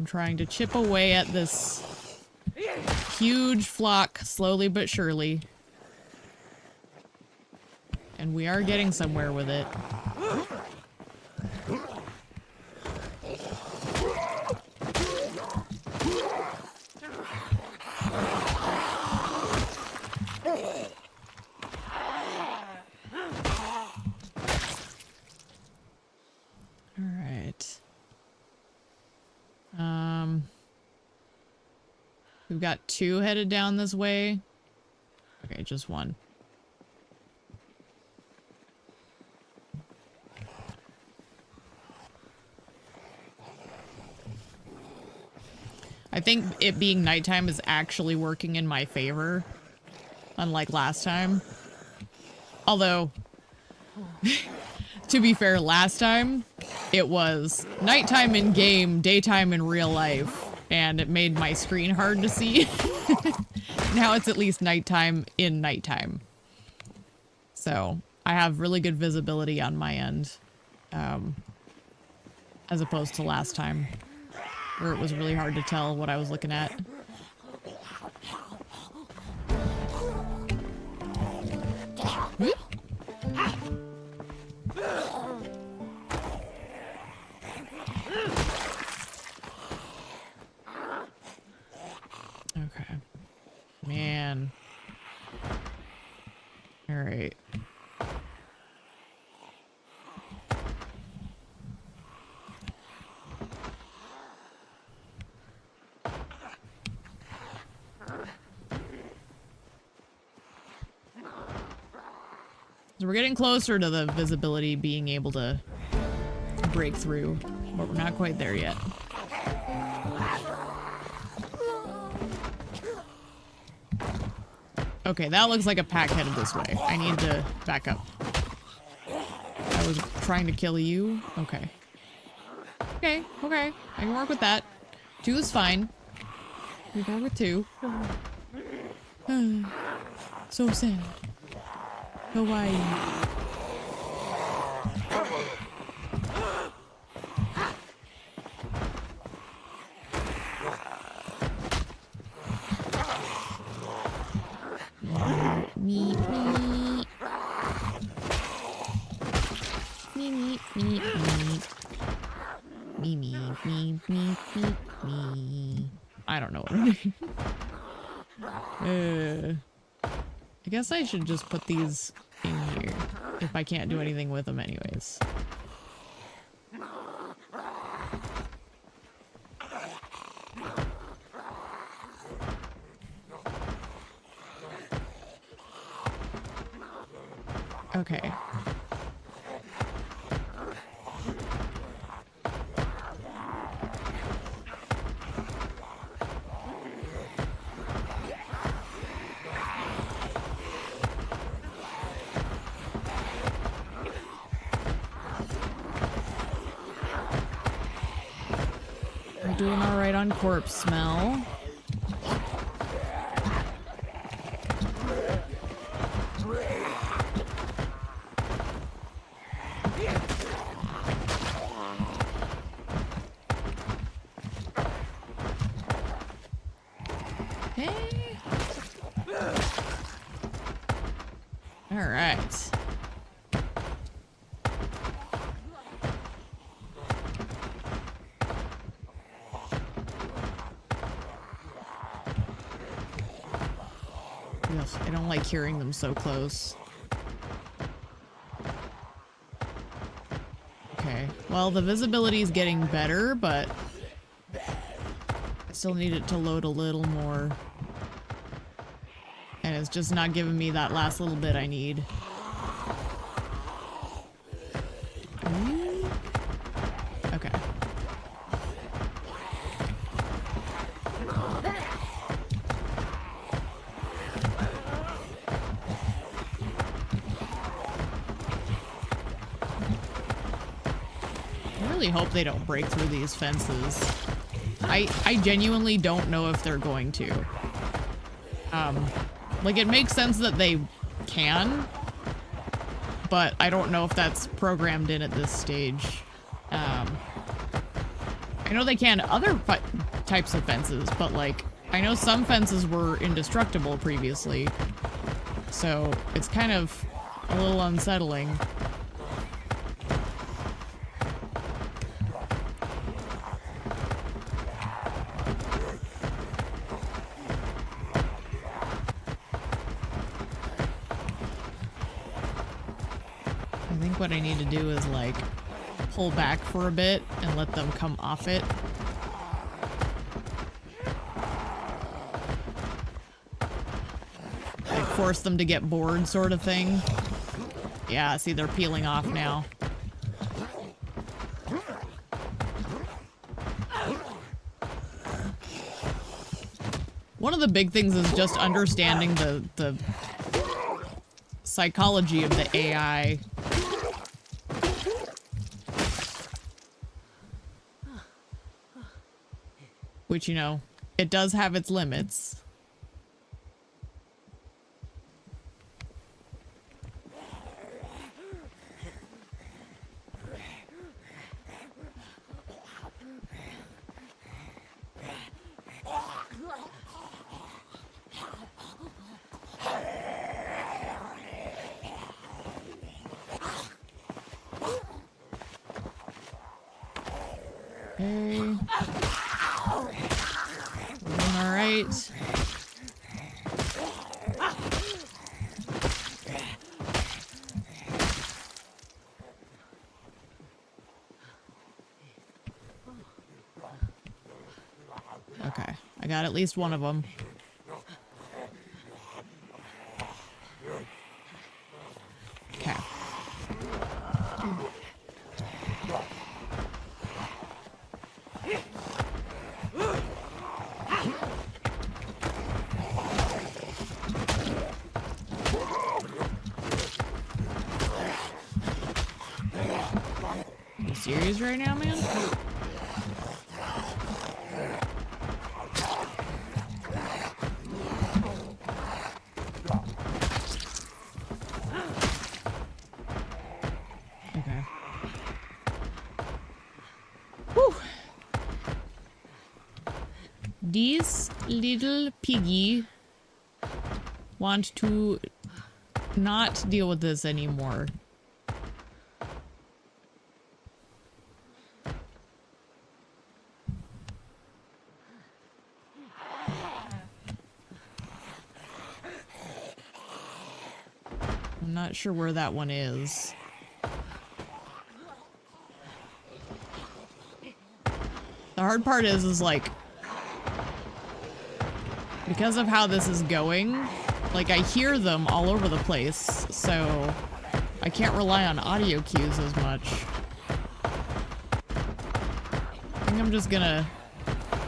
trying to chip away at this huge flock, slowly but surely. And we are getting somewhere with it. We've got two headed down this way. Okay, just one. I think it being nighttime is actually working in my favor, unlike last time. Although, to be fair, last time it was nighttime in game, daytime in real life, and it made my screen hard to see. Now it's at least nighttime in nighttime. So I have really good visibility on my end, as opposed to last time, where it was really hard to tell what I was looking at. Okay. Man. All right. So we're getting closer to the visibility being able to break through, but we're not quite there yet. Okay, that looks like a pack headed this way. I need to back up. I was trying to kill you. Okay. Okay, okay. I can work with that. 2 is fine. We can work with 2. So sad. Hawaii. Meep, meep. Meep, meep, meep, meep. Meep, meep, meep, meep, meep, meep. I don't know what I mean. I guess I should just put these in here, if I can't do anything with them anyways. Okay. We're doing all right on corpse smell. I don't like hearing them so close. Okay, well, the visibility is getting better, but I still need it to load a little more. And it's just not giving me that last little bit I need. Okay. I hope they don't break through these fences. I genuinely don't know if they're going to. Like, it makes sense that they can, but I don't know if that's programmed in at this stage. I know they can other types of fences, but like, I know some fences were indestructible previously, so it's kind of a little unsettling. What I need to do is like pull back for a bit and let them come off it. Like force them to get bored sort of thing. Yeah, see, they're peeling off now. One of the big things is just understanding the psychology of the AI. Which, you know, it does have its limits. Okay. All right. Okay, I got at least one of them. Okay. You serious right now, man? Okay. Whew. These little piggy want to not deal with this anymore. I'm not sure where that one is. The hard part is like, because of how this is going, like I hear them all over the place, so I can't rely on audio cues as much. I think I'm just gonna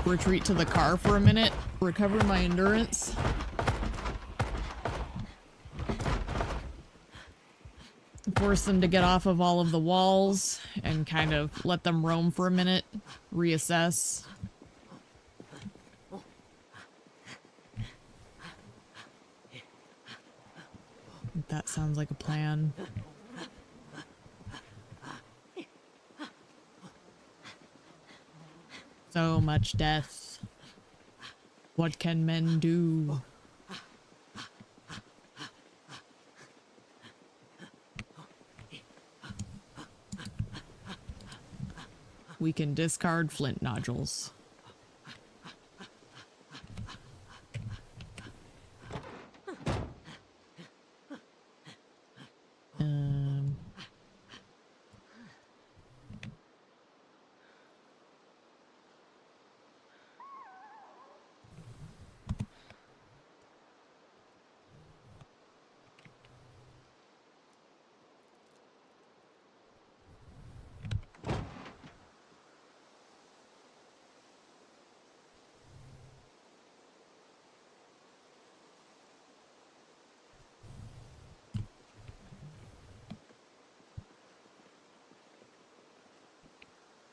retreat to the car for a minute, recover my endurance. Force them to get off of all of the walls and kind of let them roam for a minute, reassess. That sounds like a plan. So much death. What can men do? We can discard flint nodules.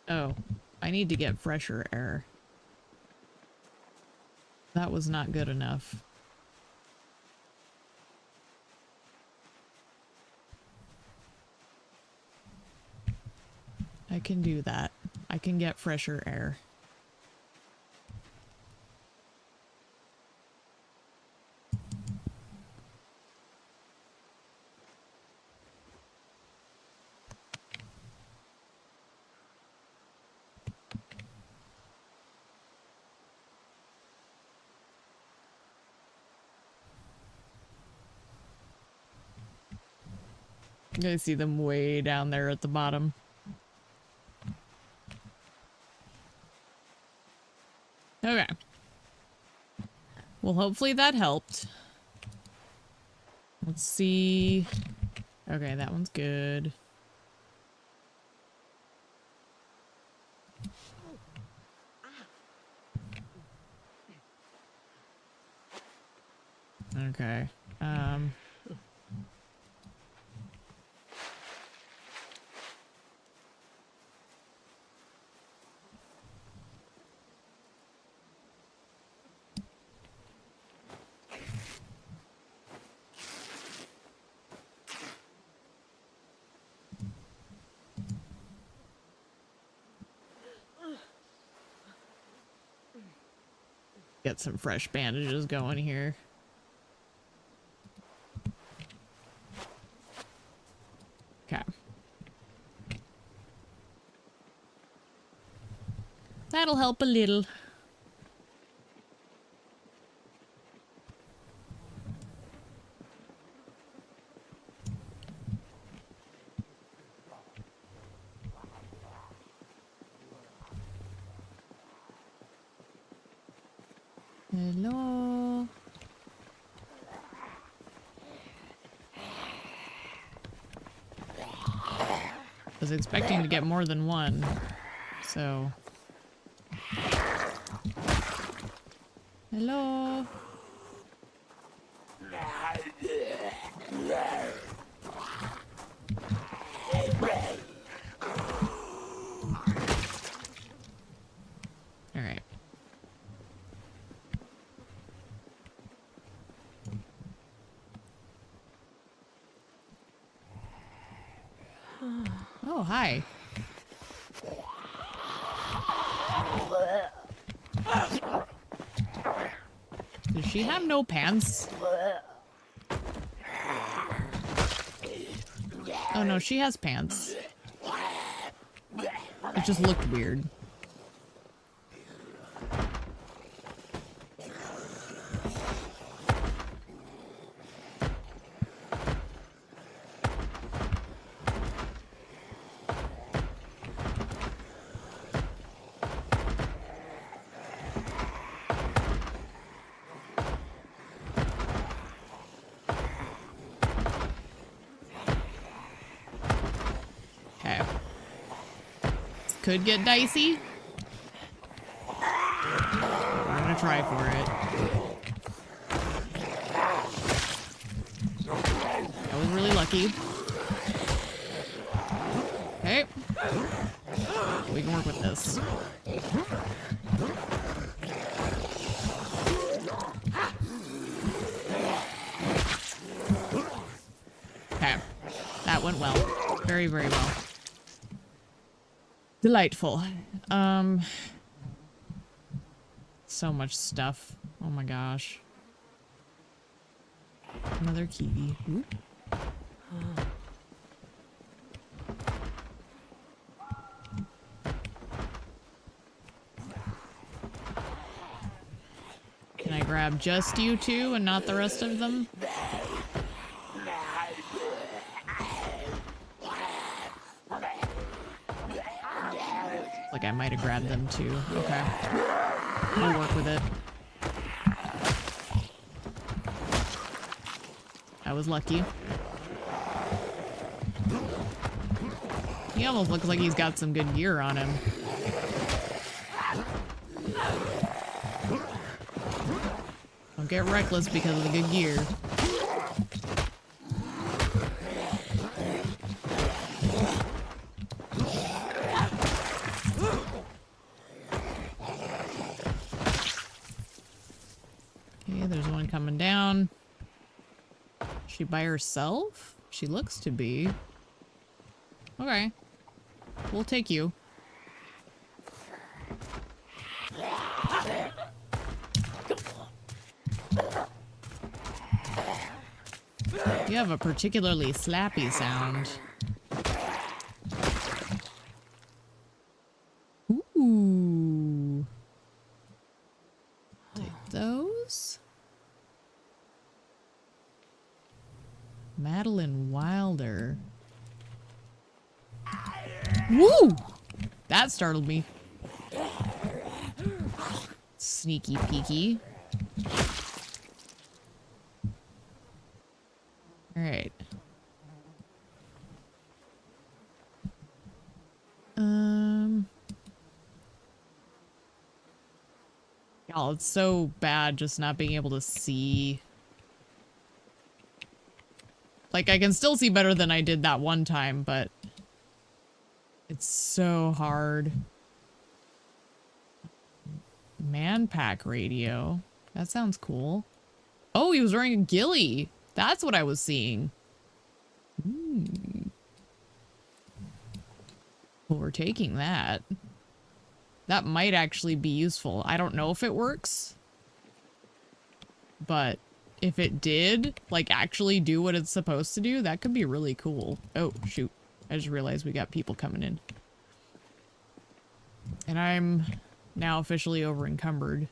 Oh, I need to get fresher air. That was not good enough. I can do that. I can get fresher air. I see them way down there at the bottom. Okay. Well, hopefully that helped. Let's see. Okay, that one's good. Okay. Get some fresh bandages going here. Okay. That'll help a little. Hello. I was expecting to get more than one, so. Hello. All right. Oh, hi. Does she have no pants? Oh no, she has pants. It just looked weird. Could get dicey. We're gonna try for it. That was really lucky. Okay. We can work with this. Okay. That went well. Very, very well. Delightful. So much stuff. Oh my gosh. Another key. Oop. Can I grab just you two and not the rest of them? Like I might have grabbed them too. Okay. I'll work with it. I was lucky. He almost looks like he's got some good gear on him. Don't get reckless because of the good gear. Coming down. She by herself? She looks to be. Okay. We'll take you. You have a particularly slappy sound. Ooh. Take those. Madeline Wilder. Woo! That startled me. Sneaky peeky. All right. Y'all, it's so bad just not being able to see Like, I can still see better than I did that one time, but it's so hard. Man pack radio. That sounds cool. Oh, he was wearing a ghillie. That's what I was seeing. Well, we're taking that. That might actually be useful. I don't know if it works. But if it did, like, actually do what it's supposed to do, that could be really cool. Oh, shoot. I just realized we got people coming in. And I'm now officially over encumbered.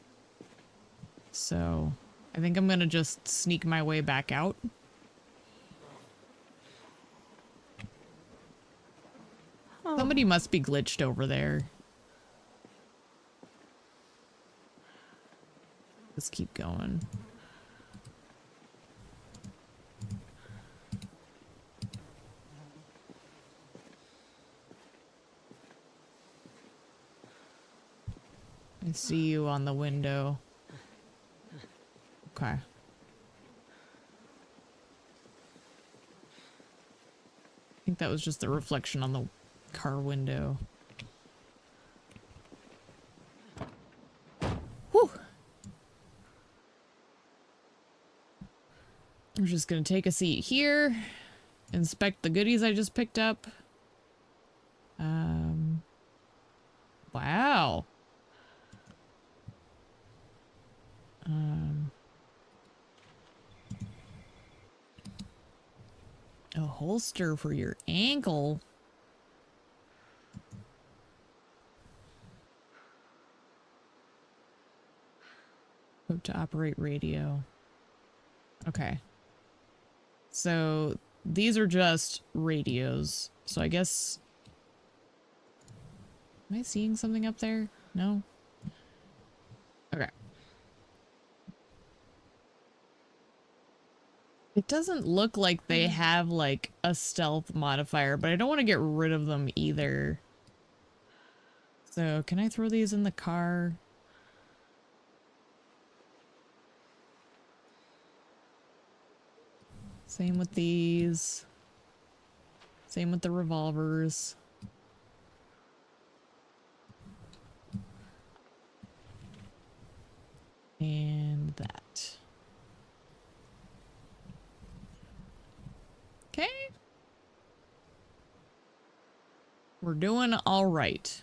So I think I'm gonna just sneak my way back out. Somebody must be glitched over there. Let's keep going. I see you on the window. Okay. I think that was just the reflection on the car window. Whew. I'm just gonna take a seat here, inspect the goodies I just picked up. Wow. A holster for your ankle. Hope to operate radio. Okay. So these are just radios. So I guess... Am I seeing something up there? No? Okay. It doesn't look like they have, like, a stealth modifier, but I don't want to get rid of them either. So, can I throw these in the car? Same with these. Same with the revolvers. And that. Okay. We're doing all right.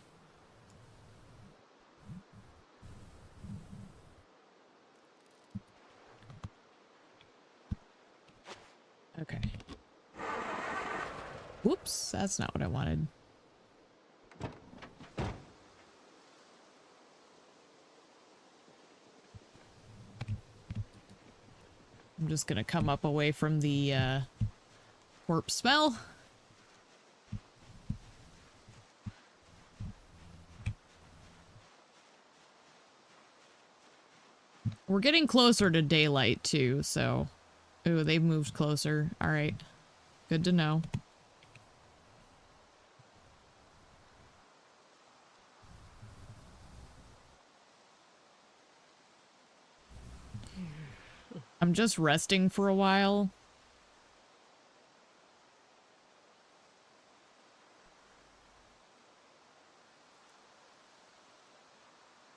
Okay. Whoops, that's not what I wanted. I'm just gonna come up away from the corpse smell. We're getting closer to daylight too, so... Ooh, they've moved closer. Alright. Good to know. I'm just resting for a while.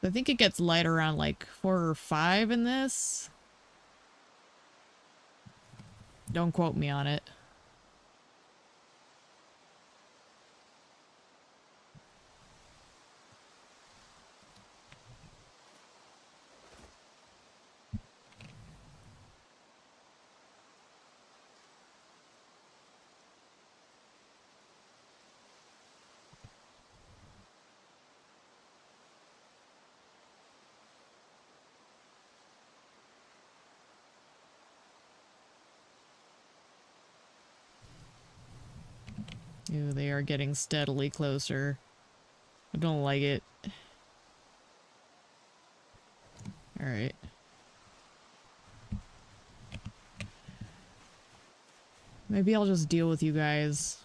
I think it gets light around like 4 or 5 in this. Don't quote me on it. Ew, they are getting steadily closer. I don't like it. Alright. Maybe I'll just deal with you guys.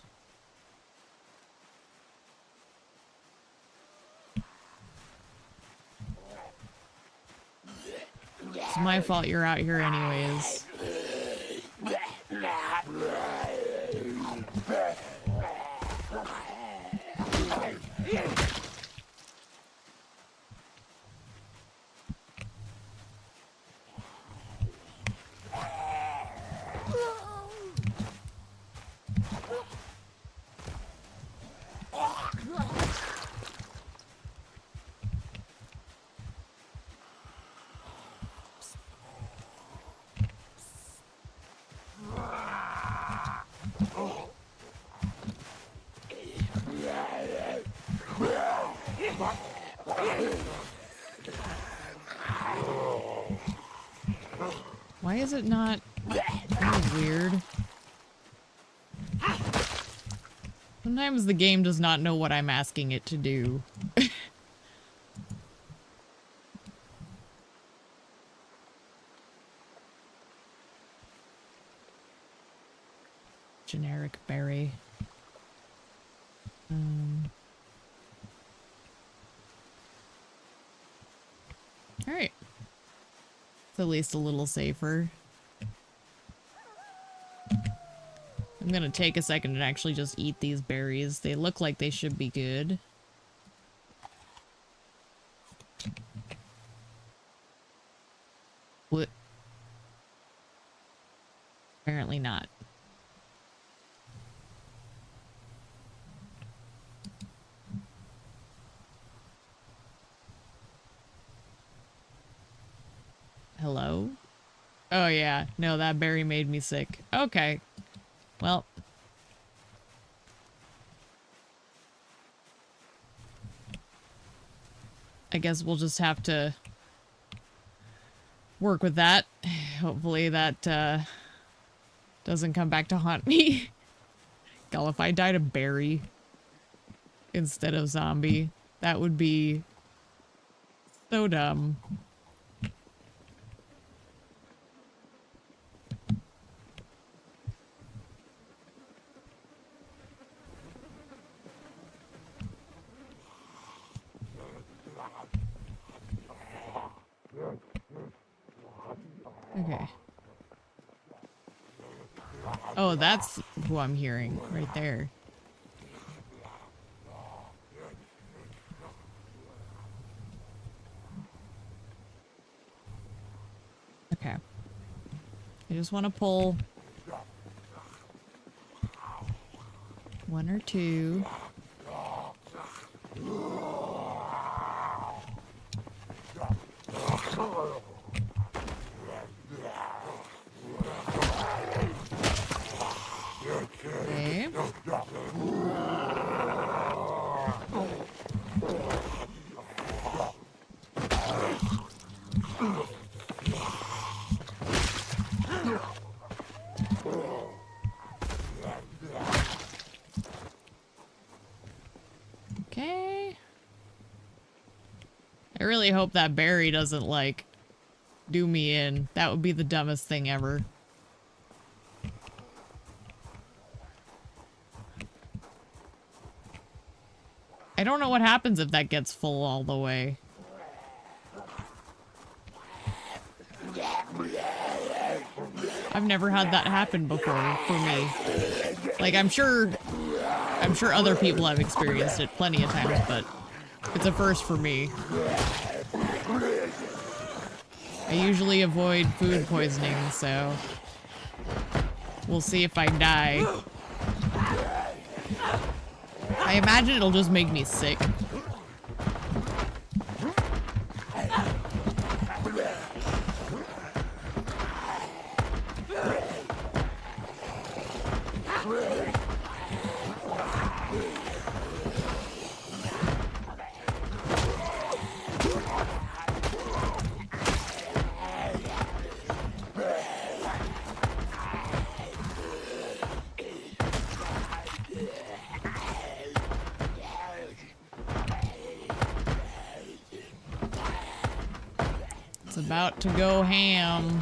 It's my fault you're out here anyways. Why is it not? That is weird. Sometimes the game does not know what I'm asking it to do. Generic berry. Alright. It's at least a little safer. I'm gonna take a second and actually just eat these berries. They look like they should be good. What? Apparently not. Hello? Oh yeah, no, that berry made me sick. Okay. Well. I guess we'll just have to work with that. Hopefully that doesn't come back to haunt me. God, if I died of berry instead of zombie, that would be so dumb. Okay. Oh, that's who I'm hearing right there. Okay. I just want to pull one or two. Okay. Okay. I really hope that berry doesn't, like, do me in. That would be the dumbest thing ever. I don't know what happens if that gets full all the way. I've never had that happen before for me. Like, I'm sure other people have experienced it plenty of times, but it's a first for me. I usually avoid food poisoning, so we'll see if I die. I imagine it'll just make me sick. About to go ham.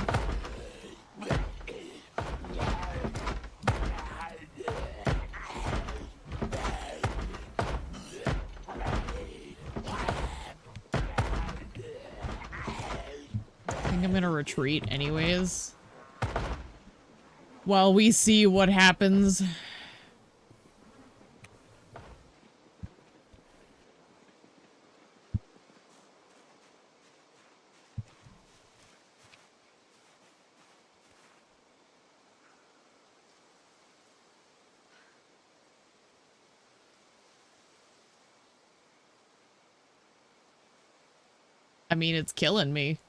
I think I'm gonna retreat anyways, while we see what happens. I mean, it's killing me.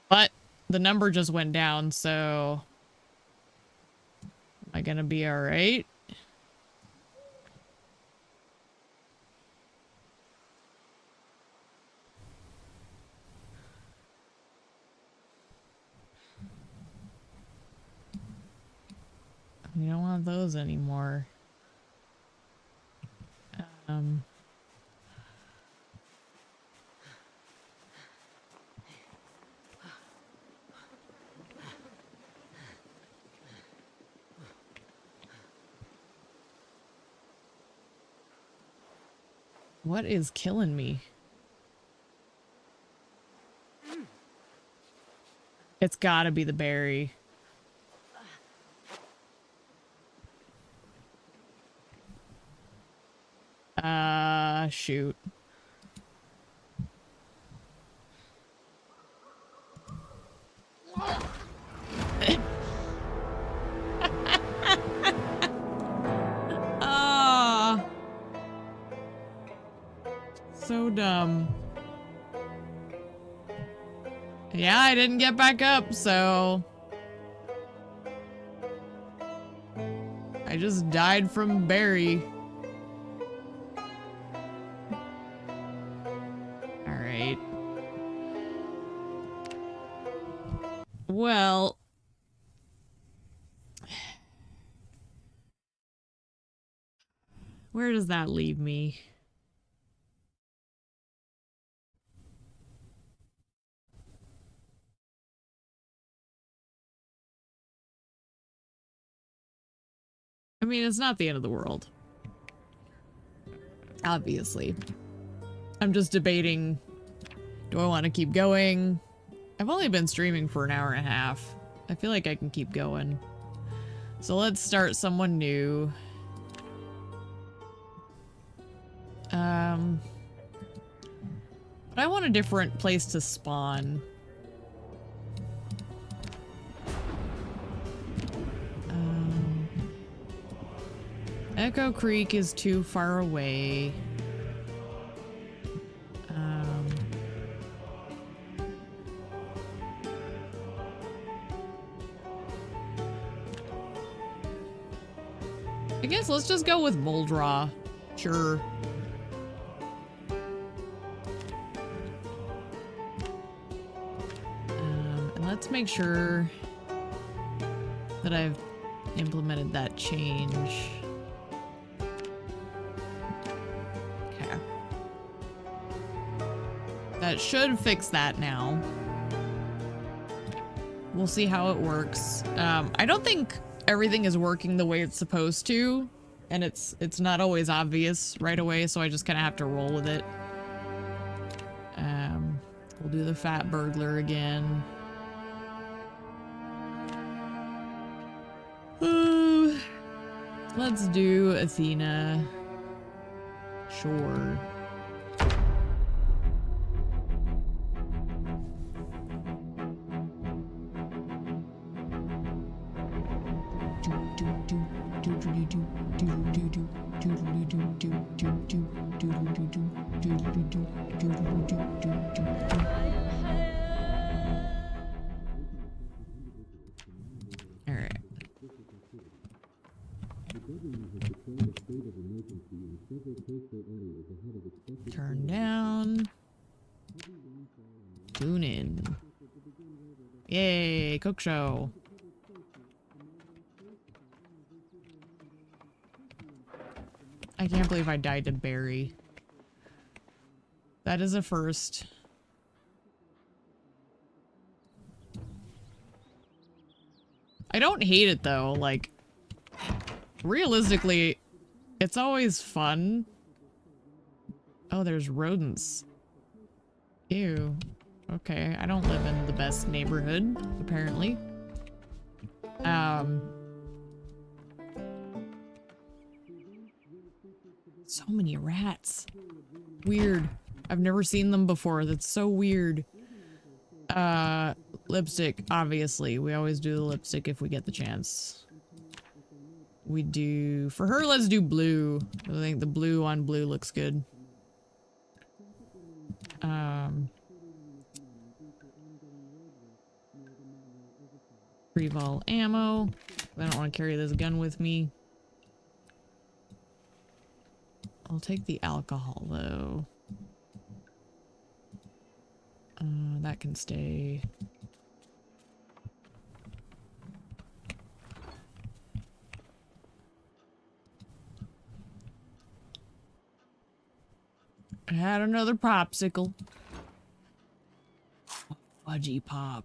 But the number just went down, so am I gonna be all right? We don't want those anymore. What is killing me? It's gotta be the berry. Shoot. Ah. So dumb. Yeah, I didn't get back up, so I just died from berry. Alright. Well, where does that leave me? I mean, it's not the end of the world. Obviously. I'm just debating, do I want to keep going? I've only been streaming for an hour and a half. I feel like I can keep going. So let's start someone new. But I want a different place to spawn. Echo Creek is too far away. I guess let's just go with Muldraw. Sure. And let's make sure that I've implemented that change. Okay. That should fix that now. We'll see how it works. I don't think everything is working the way it's supposed to, and it's not always obvious right away, so I just kind of have to roll with it. We'll do the fat burglar again. Let's do Athena. Sure. Turn down. Tune in. Yay, cook show. I can't believe I died to Barry. That is a first. I don't hate it though, like, realistically, it's always fun. Oh, there's rodents. Ew. Okay, I don't live in the best neighborhood, apparently. So many rats. Weird. I've never seen them before. That's so weird. Lipstick, obviously. We always do the lipstick if we get the chance. We do... For her, let's do blue. I think the blue on blue looks good. Pre-vol ammo. I don't want to carry this gun with me. I'll take the alcohol, though. That can stay. I had another popsicle. Fudgy pop.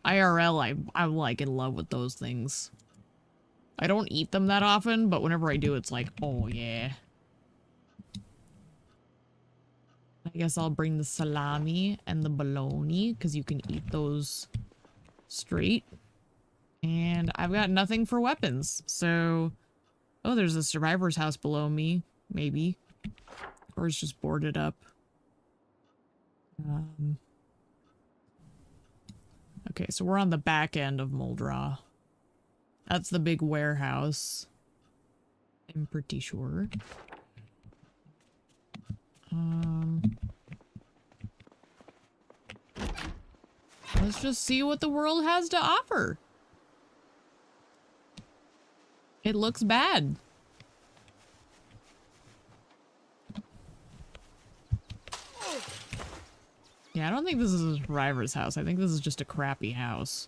IRL, I'm like in love with those things. I don't eat them that often, but whenever I do, it's like, oh yeah. I guess I'll bring the salami and the bologna, because you can eat those straight. And I've got nothing for weapons, so... Oh, there's a survivor's house below me, maybe. Or it's just boarded up. Okay, so we're on the back end of Muldraugh. That's the big warehouse. I'm pretty sure. Let's just see what the world has to offer. It looks bad. Yeah, I don't think this is a survivor's house. I think this is just a crappy house.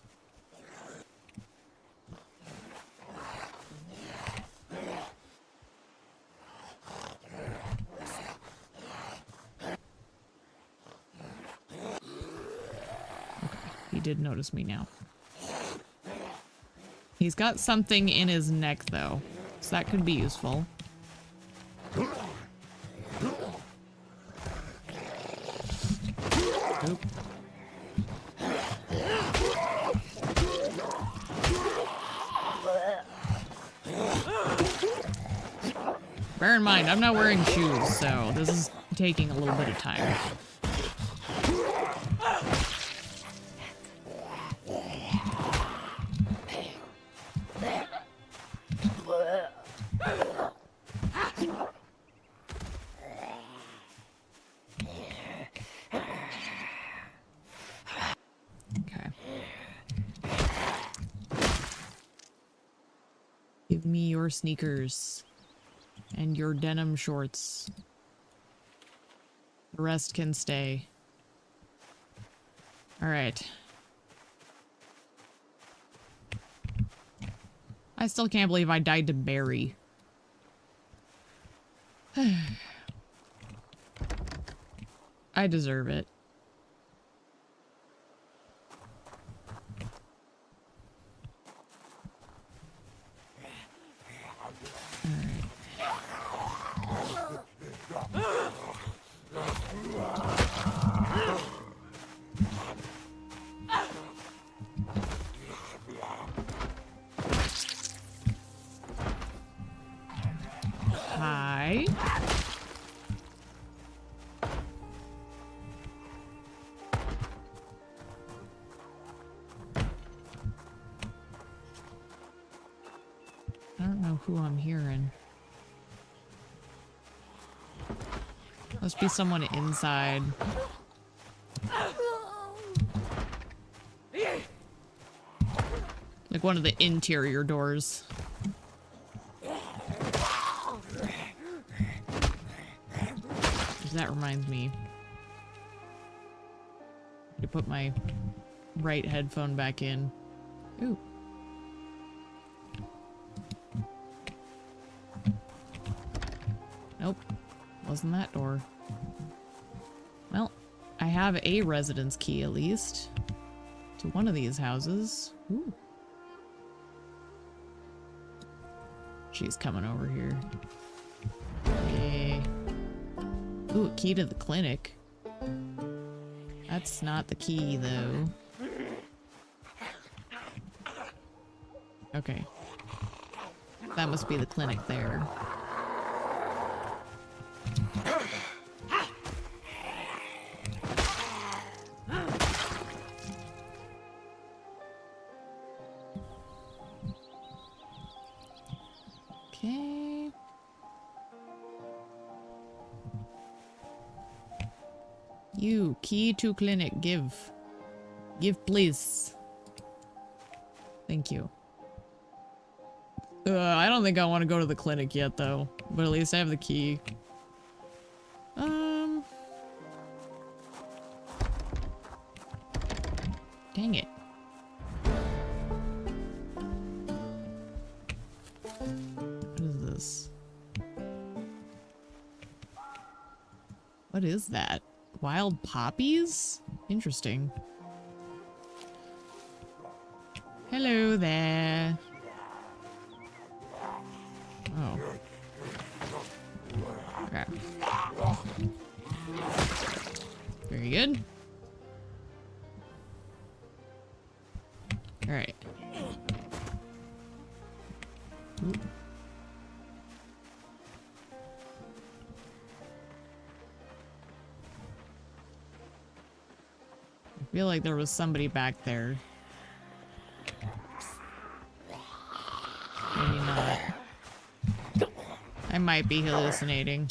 Okay, he did notice me now. He's got something in his neck, though, so that could be useful. Oop. Bear in mind, I'm not wearing shoes, so this is taking a little bit of time. Give me your sneakers and your denim shorts. The rest can stay. All right. I still can't believe I died to Barry. I deserve it. Hi. I don't know who I'm hearing. Must be someone inside. Like one of the interior doors. That reminds me to put my right headphone back in. Ooh. Nope. Wasn't that door. Well, I have a residence key at least to one of these houses. Ooh. She's coming over here. Yay. Ooh, key to the clinic. That's not the key, though. Okay. That must be the clinic there. Okay. You, key to clinic, give. Give, please. Thank you. I don't think I want to go to the clinic yet, though. But at least I have the key. Dang it. What is this? What is that? Wild poppies? Interesting. Hello there. Oh. Okay. Very good. All right. Ooh. I feel like there was somebody back there. Maybe not. I might be hallucinating.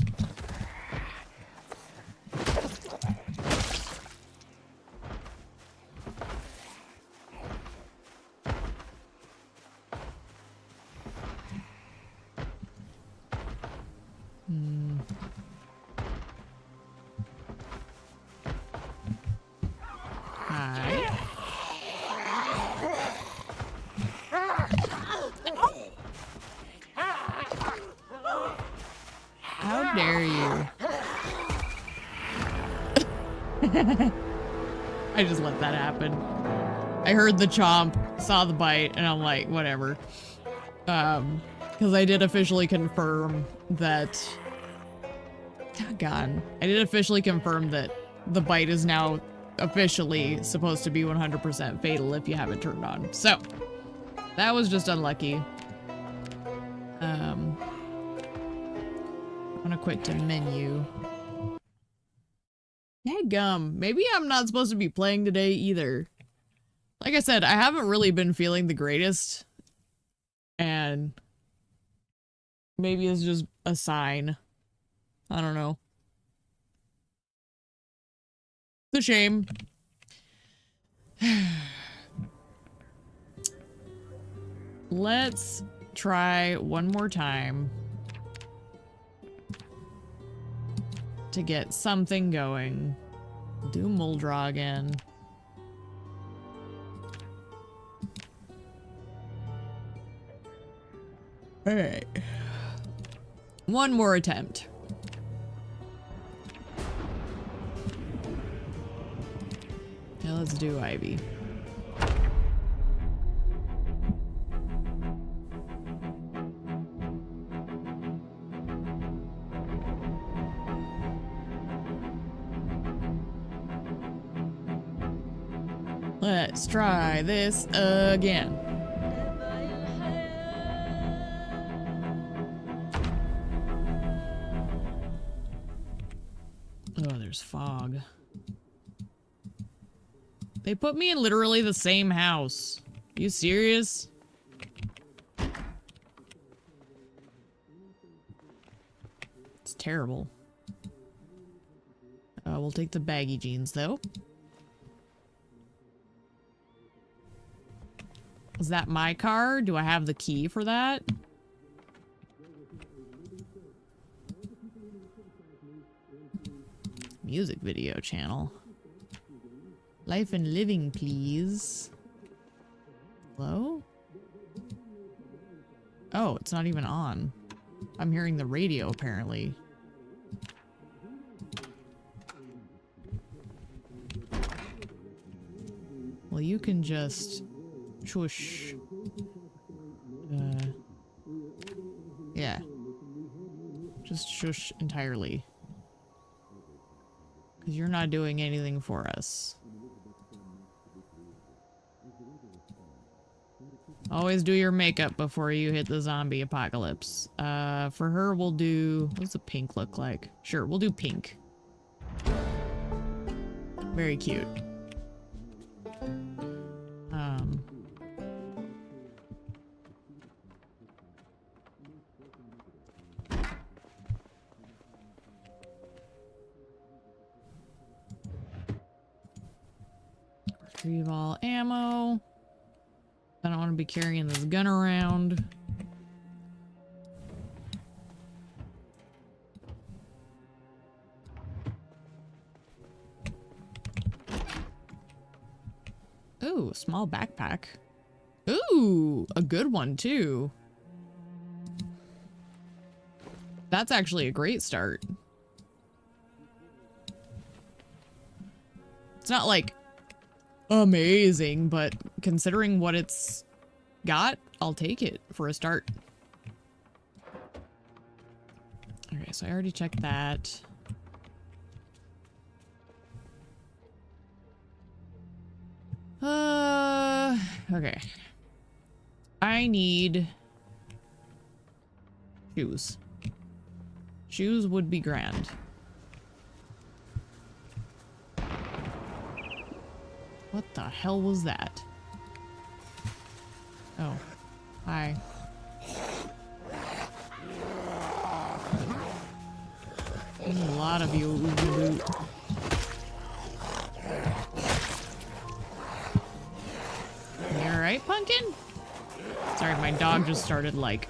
I just let that happen. I heard the chomp, saw the bite, and I'm like, whatever. Because I did officially confirm that... God. I did officially confirm that the bite is now officially supposed to be 100% fatal if you have it turned on. So, that was just unlucky. I'm gonna quit to menu. Dadgum, maybe I'm not supposed to be playing today either. Like I said, I haven't really been feeling the greatest. And maybe it's just a sign. I don't know. It's a shame. Let's try one more time to get something going. Do Muldra again. Alright. One more attempt. Now let's do Ivy. Let's try this again. Oh, there's fog. They put me in literally the same house. Are you serious? It's terrible. We'll take the baggy jeans, though. Is that my car? Do I have the key for that? Music video channel. Life and living, please. Hello? Oh, it's not even on. I'm hearing the radio, apparently. Well, you can just... Shush. Yeah. Just shush entirely. Because you're not doing anything for us. Always do your makeup before you hit the zombie apocalypse. For her, we'll do... What does the pink look like? Sure, we'll do pink. Very cute. Retrieve all ammo. I don't want to be carrying this gun around. Ooh, a small backpack. Ooh, a good one too. That's actually a great start. It's not like amazing, but considering what it's got, I'll take it for a start. Okay, so I already checked that. Okay. I need shoes. Shoes would be grand. What the hell was that? Oh. Hi. There's a lot of you. You alright, Pumpkin? Sorry, my dog just started, like,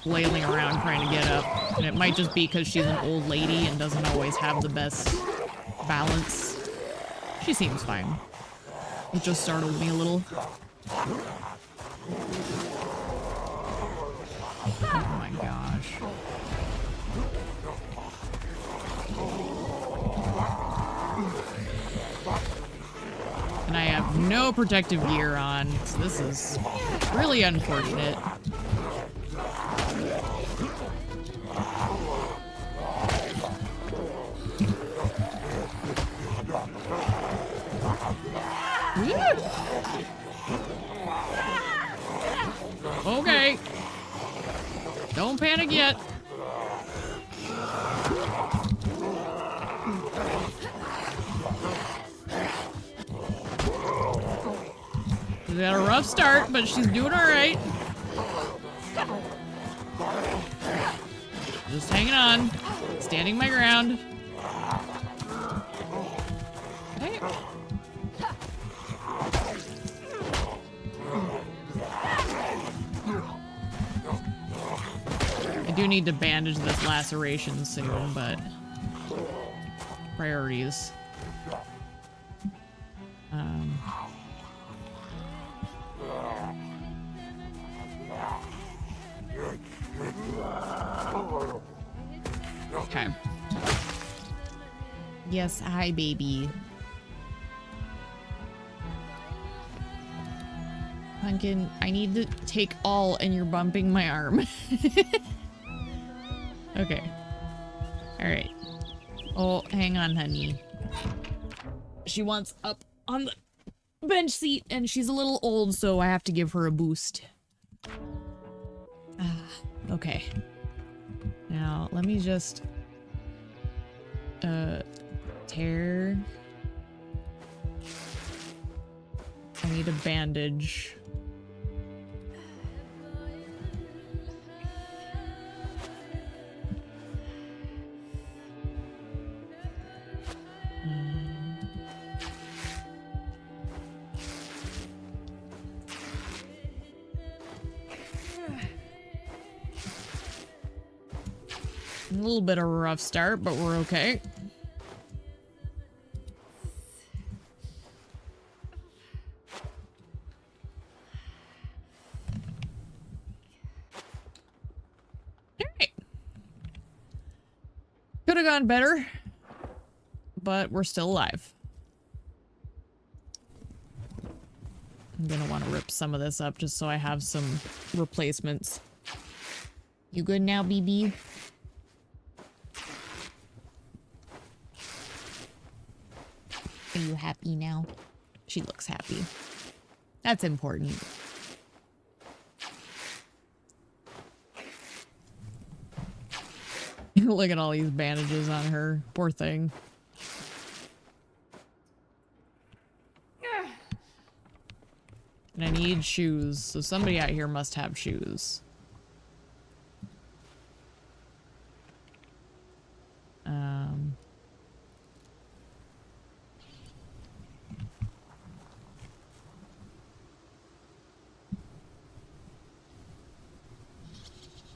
flailing around trying to get up. And it might just be because she's an old lady and doesn't always have the best balance. She seems fine. It just startled me a little. Oh my gosh. And I have no protective gear on, so this is really unfortunate. Okay. Don't panic yet. She's got a rough start, but she's doing all right. Just hanging on. Standing my ground. Hey. I do need to bandage this laceration soon, but priorities. Okay. Yes, hi, baby. Pumpkin, I need to take all, and you're bumping my arm. Okay. Alright. Oh, hang on, honey. She wants up on the bench seat, and she's a little old, so I have to give her a boost. Okay. Now, let me just... tear... I need a bandage. A little bit of a rough start, but we're okay. Alright. Could have gone better, but we're still alive. I'm gonna want to rip some of this up just so I have some replacements. You good now, BB? Are you happy now? She looks happy. That's important. Look at all these bandages on her. Poor thing. And I need shoes, so somebody out here must have shoes.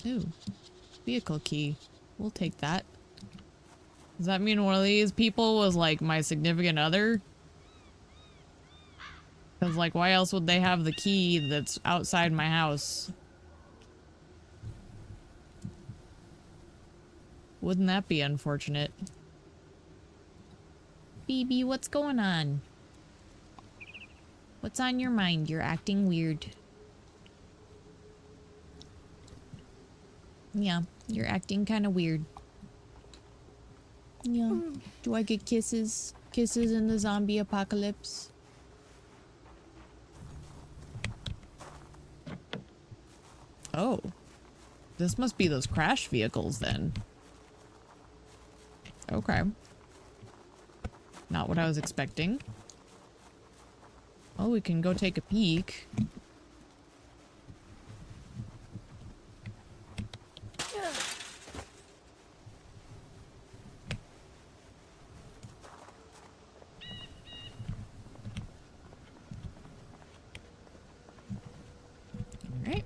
Ooh, vehicle key. We'll take that. Does that mean one of these people was like my significant other? Because like why else would they have the key that's outside my house? Wouldn't that be unfortunate? BB, what's going on? What's on your mind? You're acting weird. Yeah, you're acting kind of weird. Yeah. Do I get kisses? Kisses in the zombie apocalypse? Oh. This must be those crash vehicles then. Okay. Not what I was expecting. Oh, we can go take a peek. Alright.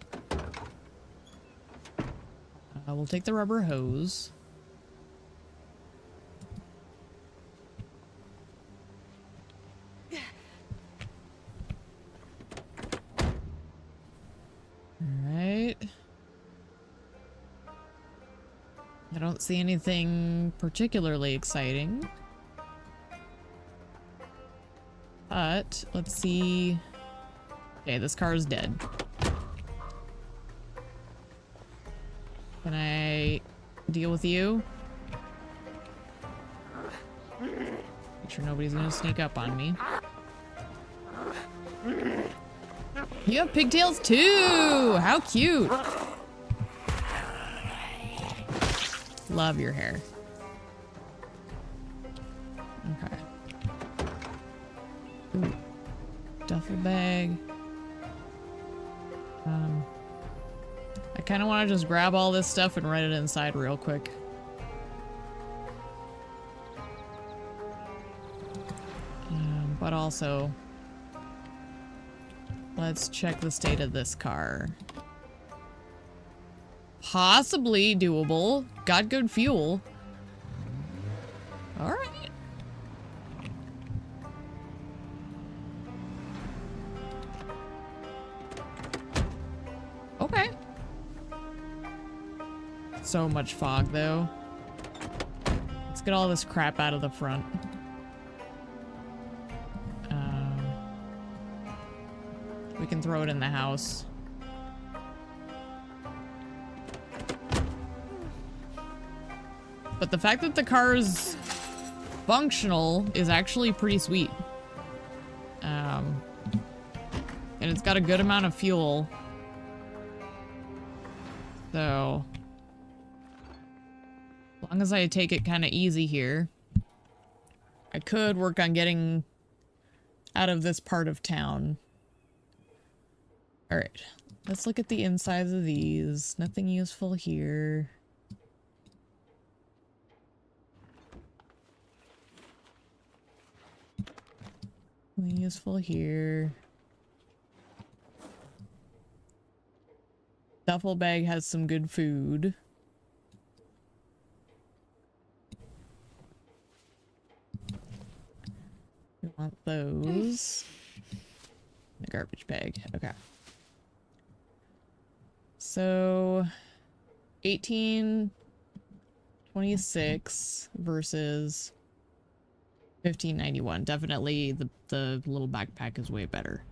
We'll take the rubber hose. Alright. I don't see anything particularly exciting. But, let's see. Okay, this car is dead. Can I deal with you? Make sure nobody's gonna sneak up on me. You have pigtails too! How cute! Love your hair. Okay. Ooh. Duffel bag. I kind of want to just grab all this stuff and write it inside real quick. But also, let's check the state of this car. Possibly doable. Got good fuel. All right. Okay. So much fog, though. Let's get all this crap out of the front. We can throw it in the house. But the fact that the car is functional is actually pretty sweet. And it's got a good amount of fuel. So, as long as I take it kind of easy here, I could work on getting out of this part of town. All right, let's look at the insides of these. Nothing useful here. Nothing useful here. Duffel bag has some good food. We want those. The garbage bag. Okay. So 1826 versus 1591. Definitely the little backpack is way better.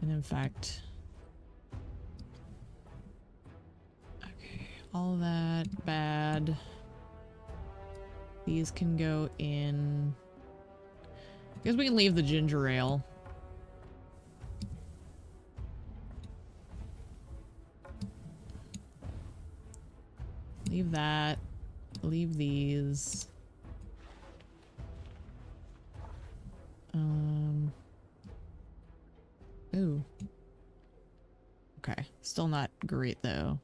And in fact, okay, all that bad. These can go in. I guess we can leave the ginger ale. Leave that. Leave these. Ooh. Okay. Still not great though.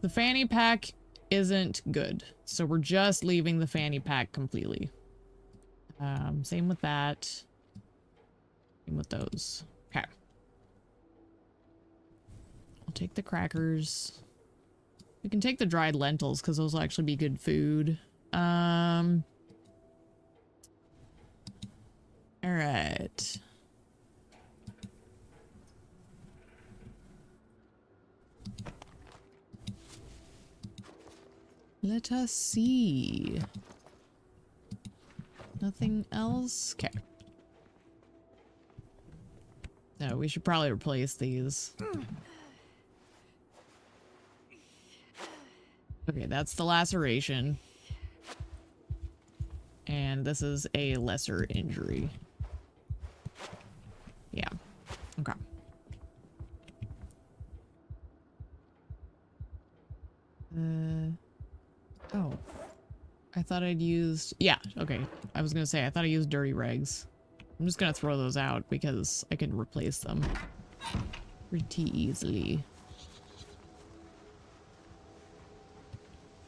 The fanny pack isn't good, so we're just leaving the fanny pack completely. Same with that. Same with those. Okay. I'll take the crackers. We can take the dried lentils because those will actually be good food. All right. Let us see. Nothing else? Okay. No, we should probably replace these. Okay, that's the laceration. And this is a lesser injury. Yeah. Okay. Oh. I thought I'd used... Yeah, okay. I was gonna say, I thought I used dirty rags. I'm just gonna throw those out because I can replace them pretty easily.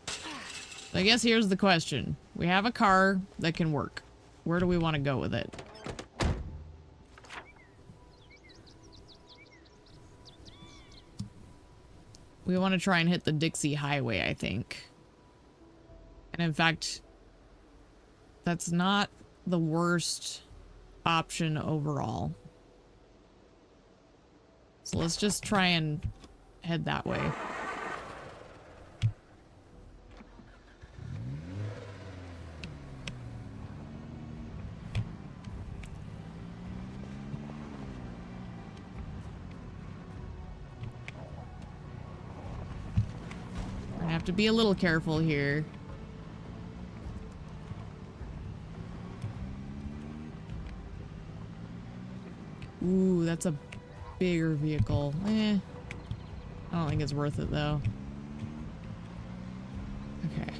So I guess here's the question. We have a car that can work. Where do we want to go with it? We want to try and hit the Dixie Highway, I think. And in fact, that's not the worst option overall. So let's just try and head that way. I have to be a little careful here. Ooh, that's a bigger vehicle. I don't think it's worth it though. Okay.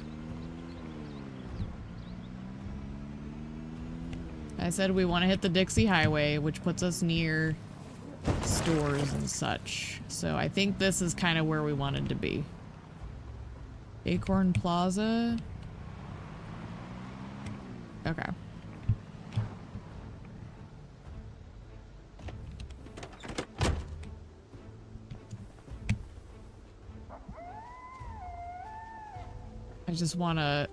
I said we want to hit the Dixie Highway, which puts us near stores and such. So I think this is kind of where we wanted to be. Acorn Plaza. Okay. I just want to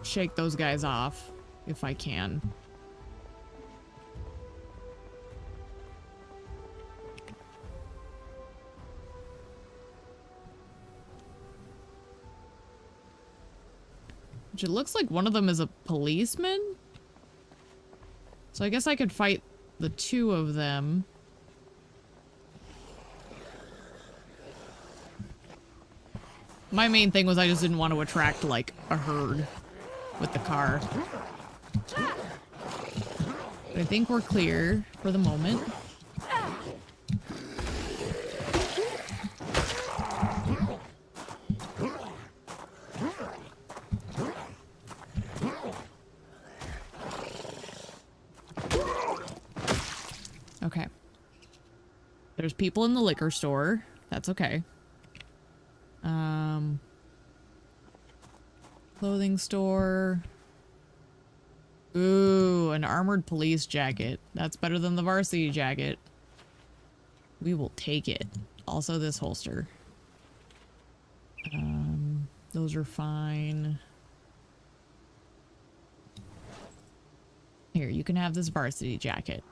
shake those guys off if I can. Which it looks like one of them is a policeman. So I guess I could fight the two of them. My main thing was I just didn't want to attract, like, a herd with the car. But I think we're clear for the moment. Okay. There's people in the liquor store. That's okay. Clothing store. Ooh, an armored police jacket. That's better than the varsity jacket. We will take it. Also this holster. Those are fine. Here, you can have this varsity jacket.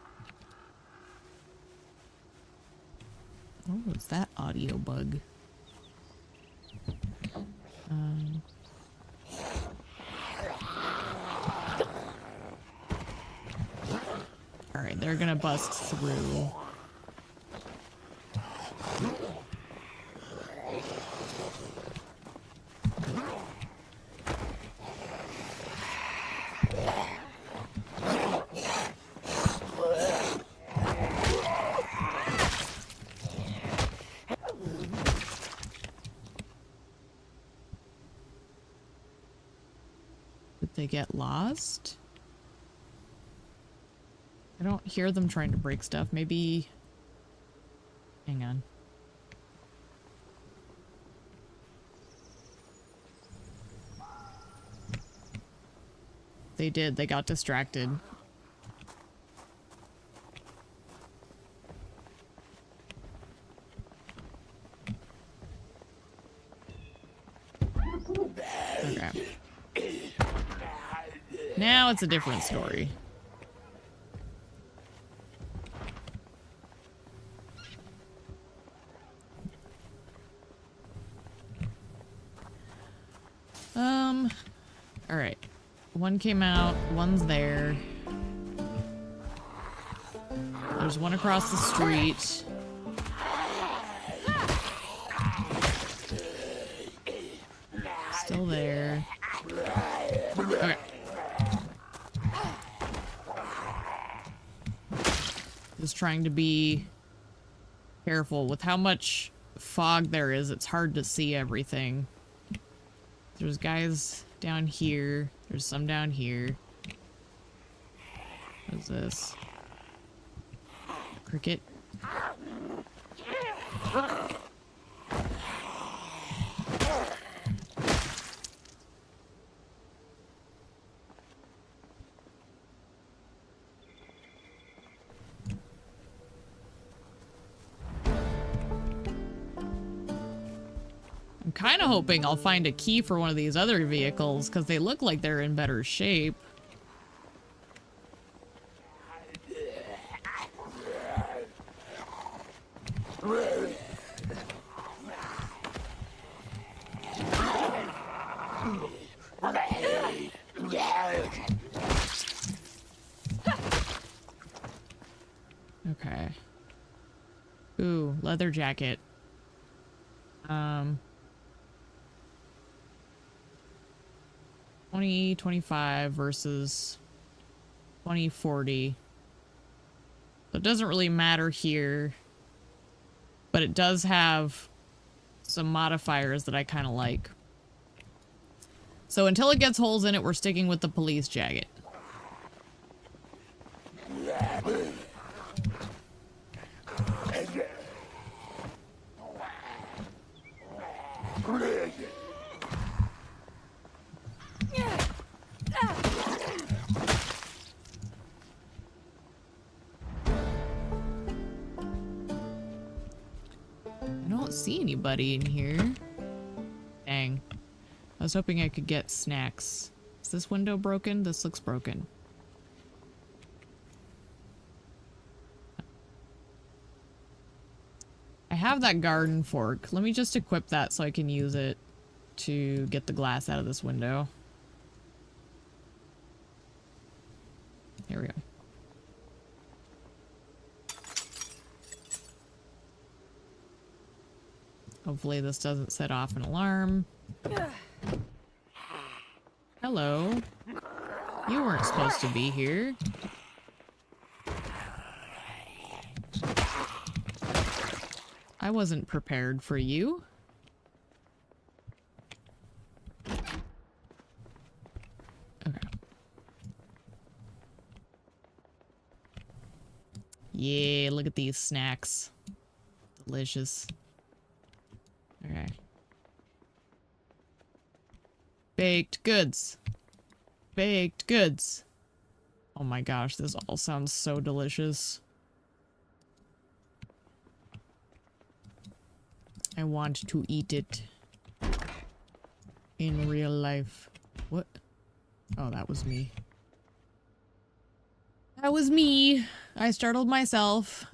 Oh, what's that audio bug? Alright, they're gonna bust through. Did they get lost? I don't hear them trying to break stuff. Maybe... Hang on. They did. They got distracted. Okay. Now it's a different story. Alright. One came out, one's there. There's one across the street. Still there. Okay. Just trying to be careful with how much fog there is. It's hard to see everything. There's guys down here. There's some down here. What is this? Cricket. I'm kind of hoping I'll find a key for one of these other vehicles because they look like they're in better shape. Okay. Ooh, leather jacket. 2025 versus 2040. So it doesn't really matter here, but it does have some modifiers that I kind of like. So until it gets holes in it, we're sticking with the police jacket. I don't see anybody in here. Dang. I was hoping I could get snacks. Is this window broken? This looks broken. I have that garden fork. Let me just equip that so I can use it to get the glass out of this window. Here we go. Hopefully this doesn't set off an alarm. Hello. You weren't supposed to be here. I wasn't prepared for you. Okay. Yeah, look at these snacks. Delicious. Okay. Baked goods. Baked goods. Oh my gosh, this all sounds so delicious. I want to eat it. In real life. What? Oh, that was me. That was me. I startled myself.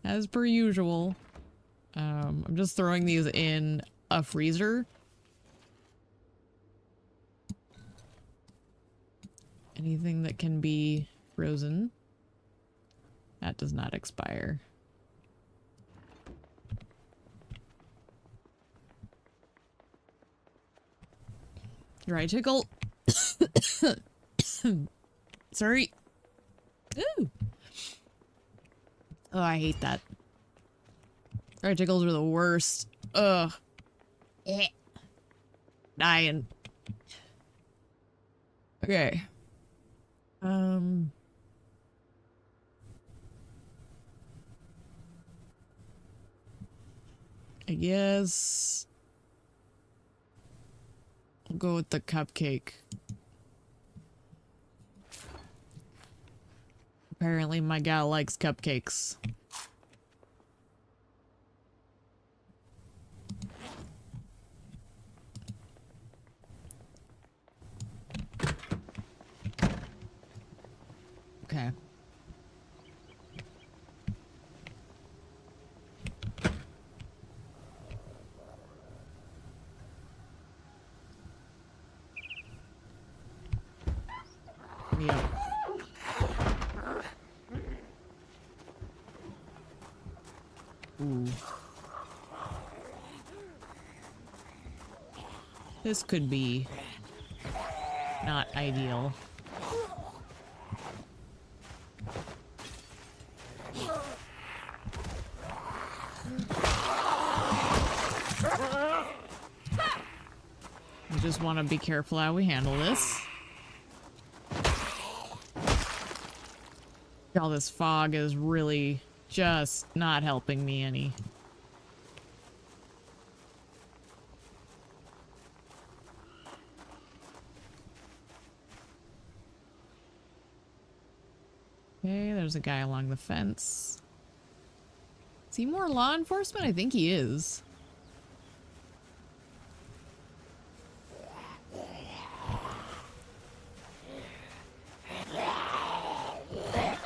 As per usual. I'm just throwing these in a freezer. Anything that can be frozen. That does not expire. Dry tickle. Sorry. Ooh. Oh, I hate that. Dry tickles are the worst. Ugh. Dying. Okay. I guess I'll go with the cupcake. Apparently my gal likes cupcakes. Okay. Yep. Ooh. This could be not ideal. We just want to be careful how we handle this. All this fog is really just not helping me any. Okay, there's a guy along the fence. Is he more law enforcement? I think he is.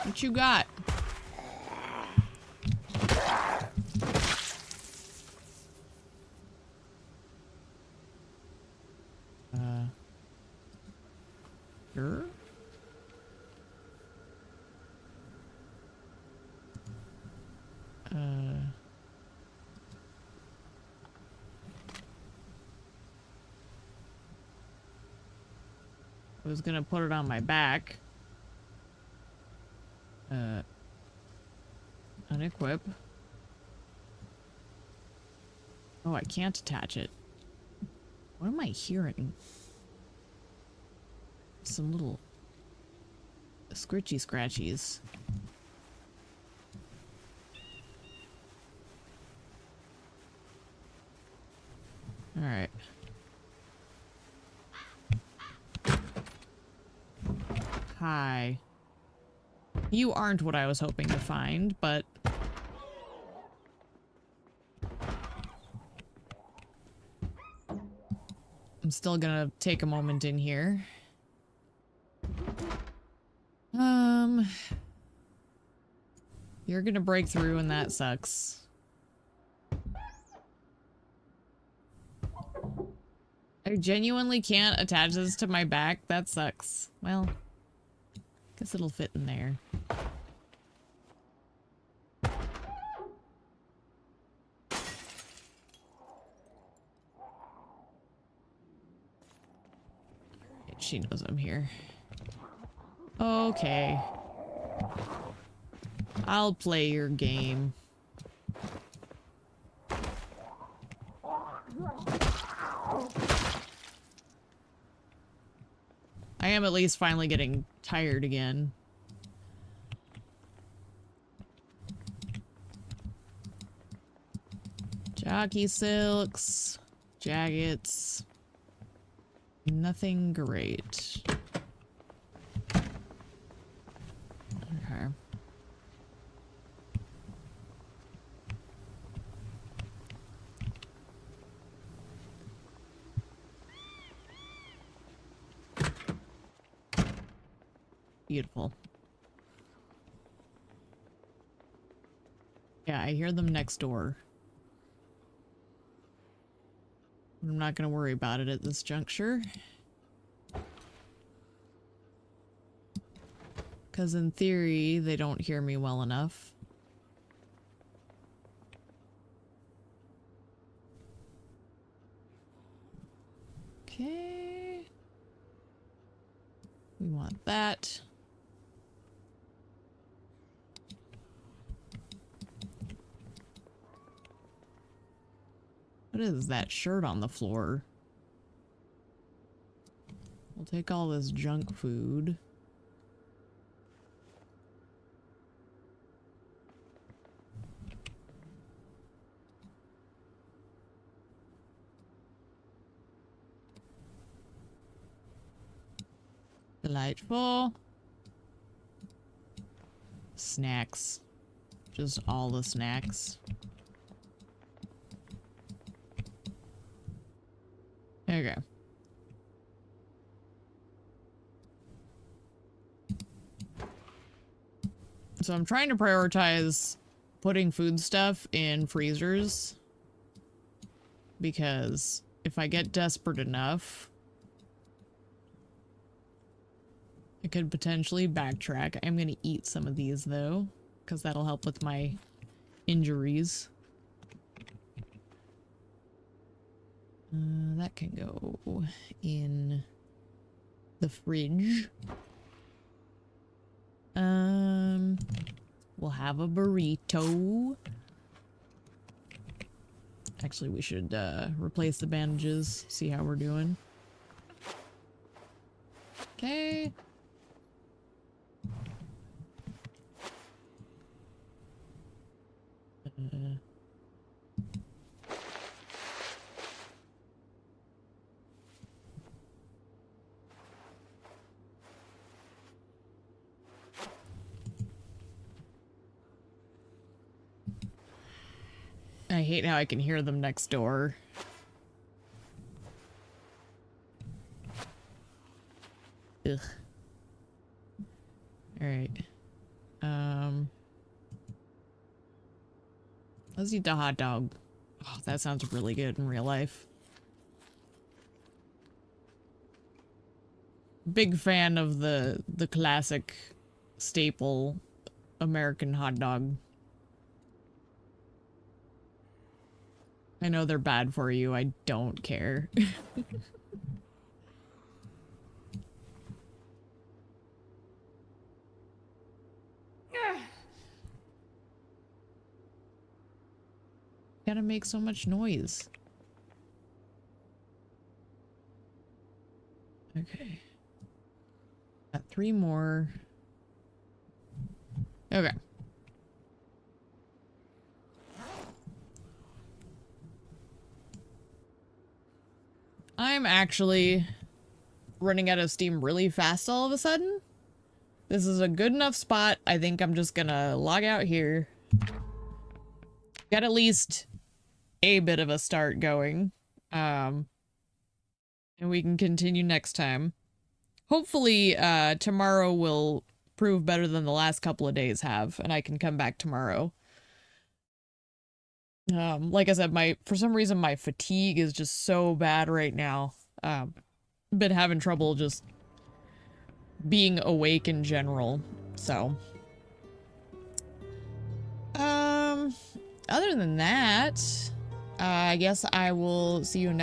What you got? Sure. I was gonna put it on my back. Unequip. Oh, I can't attach it. What am I hearing? Some little scritchy scratchies. All right. Hi. You aren't what I was hoping to find, but... I'm still gonna take a moment in here. You're gonna break through and that sucks. I genuinely can't attach this to my back. That sucks. Well, guess it'll fit in there. She knows I'm here. Okay. I'll play your game. I am at least finally getting tired again. Jockey silks, jackets. Nothing great. Okay. Beautiful. Yeah, I hear them next door. I'm not gonna worry about it at this juncture. Because in theory, they don't hear me well enough. Okay. We want that. What is that shirt on the floor? We'll take all this junk food. Delightful. Snacks. Just all the snacks. Okay. So I'm trying to prioritize putting food stuff in freezers, because if I get desperate enough, I could potentially backtrack. I'm gonna eat some of these though, because that'll help with my injuries. That can go in the fridge. We'll have a burrito. Actually, we should replace the bandages, see how we're doing. Okay. I hate how I can hear them next door. Ugh. Alright. Let's eat the hot dog. Oh, that sounds really good in real life. Big fan of the classic staple American hot dog. I know they're bad for you. I don't care. Gotta make so much noise. Okay. Got 3 more. Okay. I'm actually running out of steam really fast all of a sudden. This is a good enough spot. I think I'm just gonna log out here. Got at least a bit of a start going. And we can continue next time. Hopefully, tomorrow will prove better than the last couple of days have, and I can come back tomorrow. Like I said, for some reason my fatigue is just so bad right now. Been having trouble just being awake in general, so. Other than that, I guess I will see you next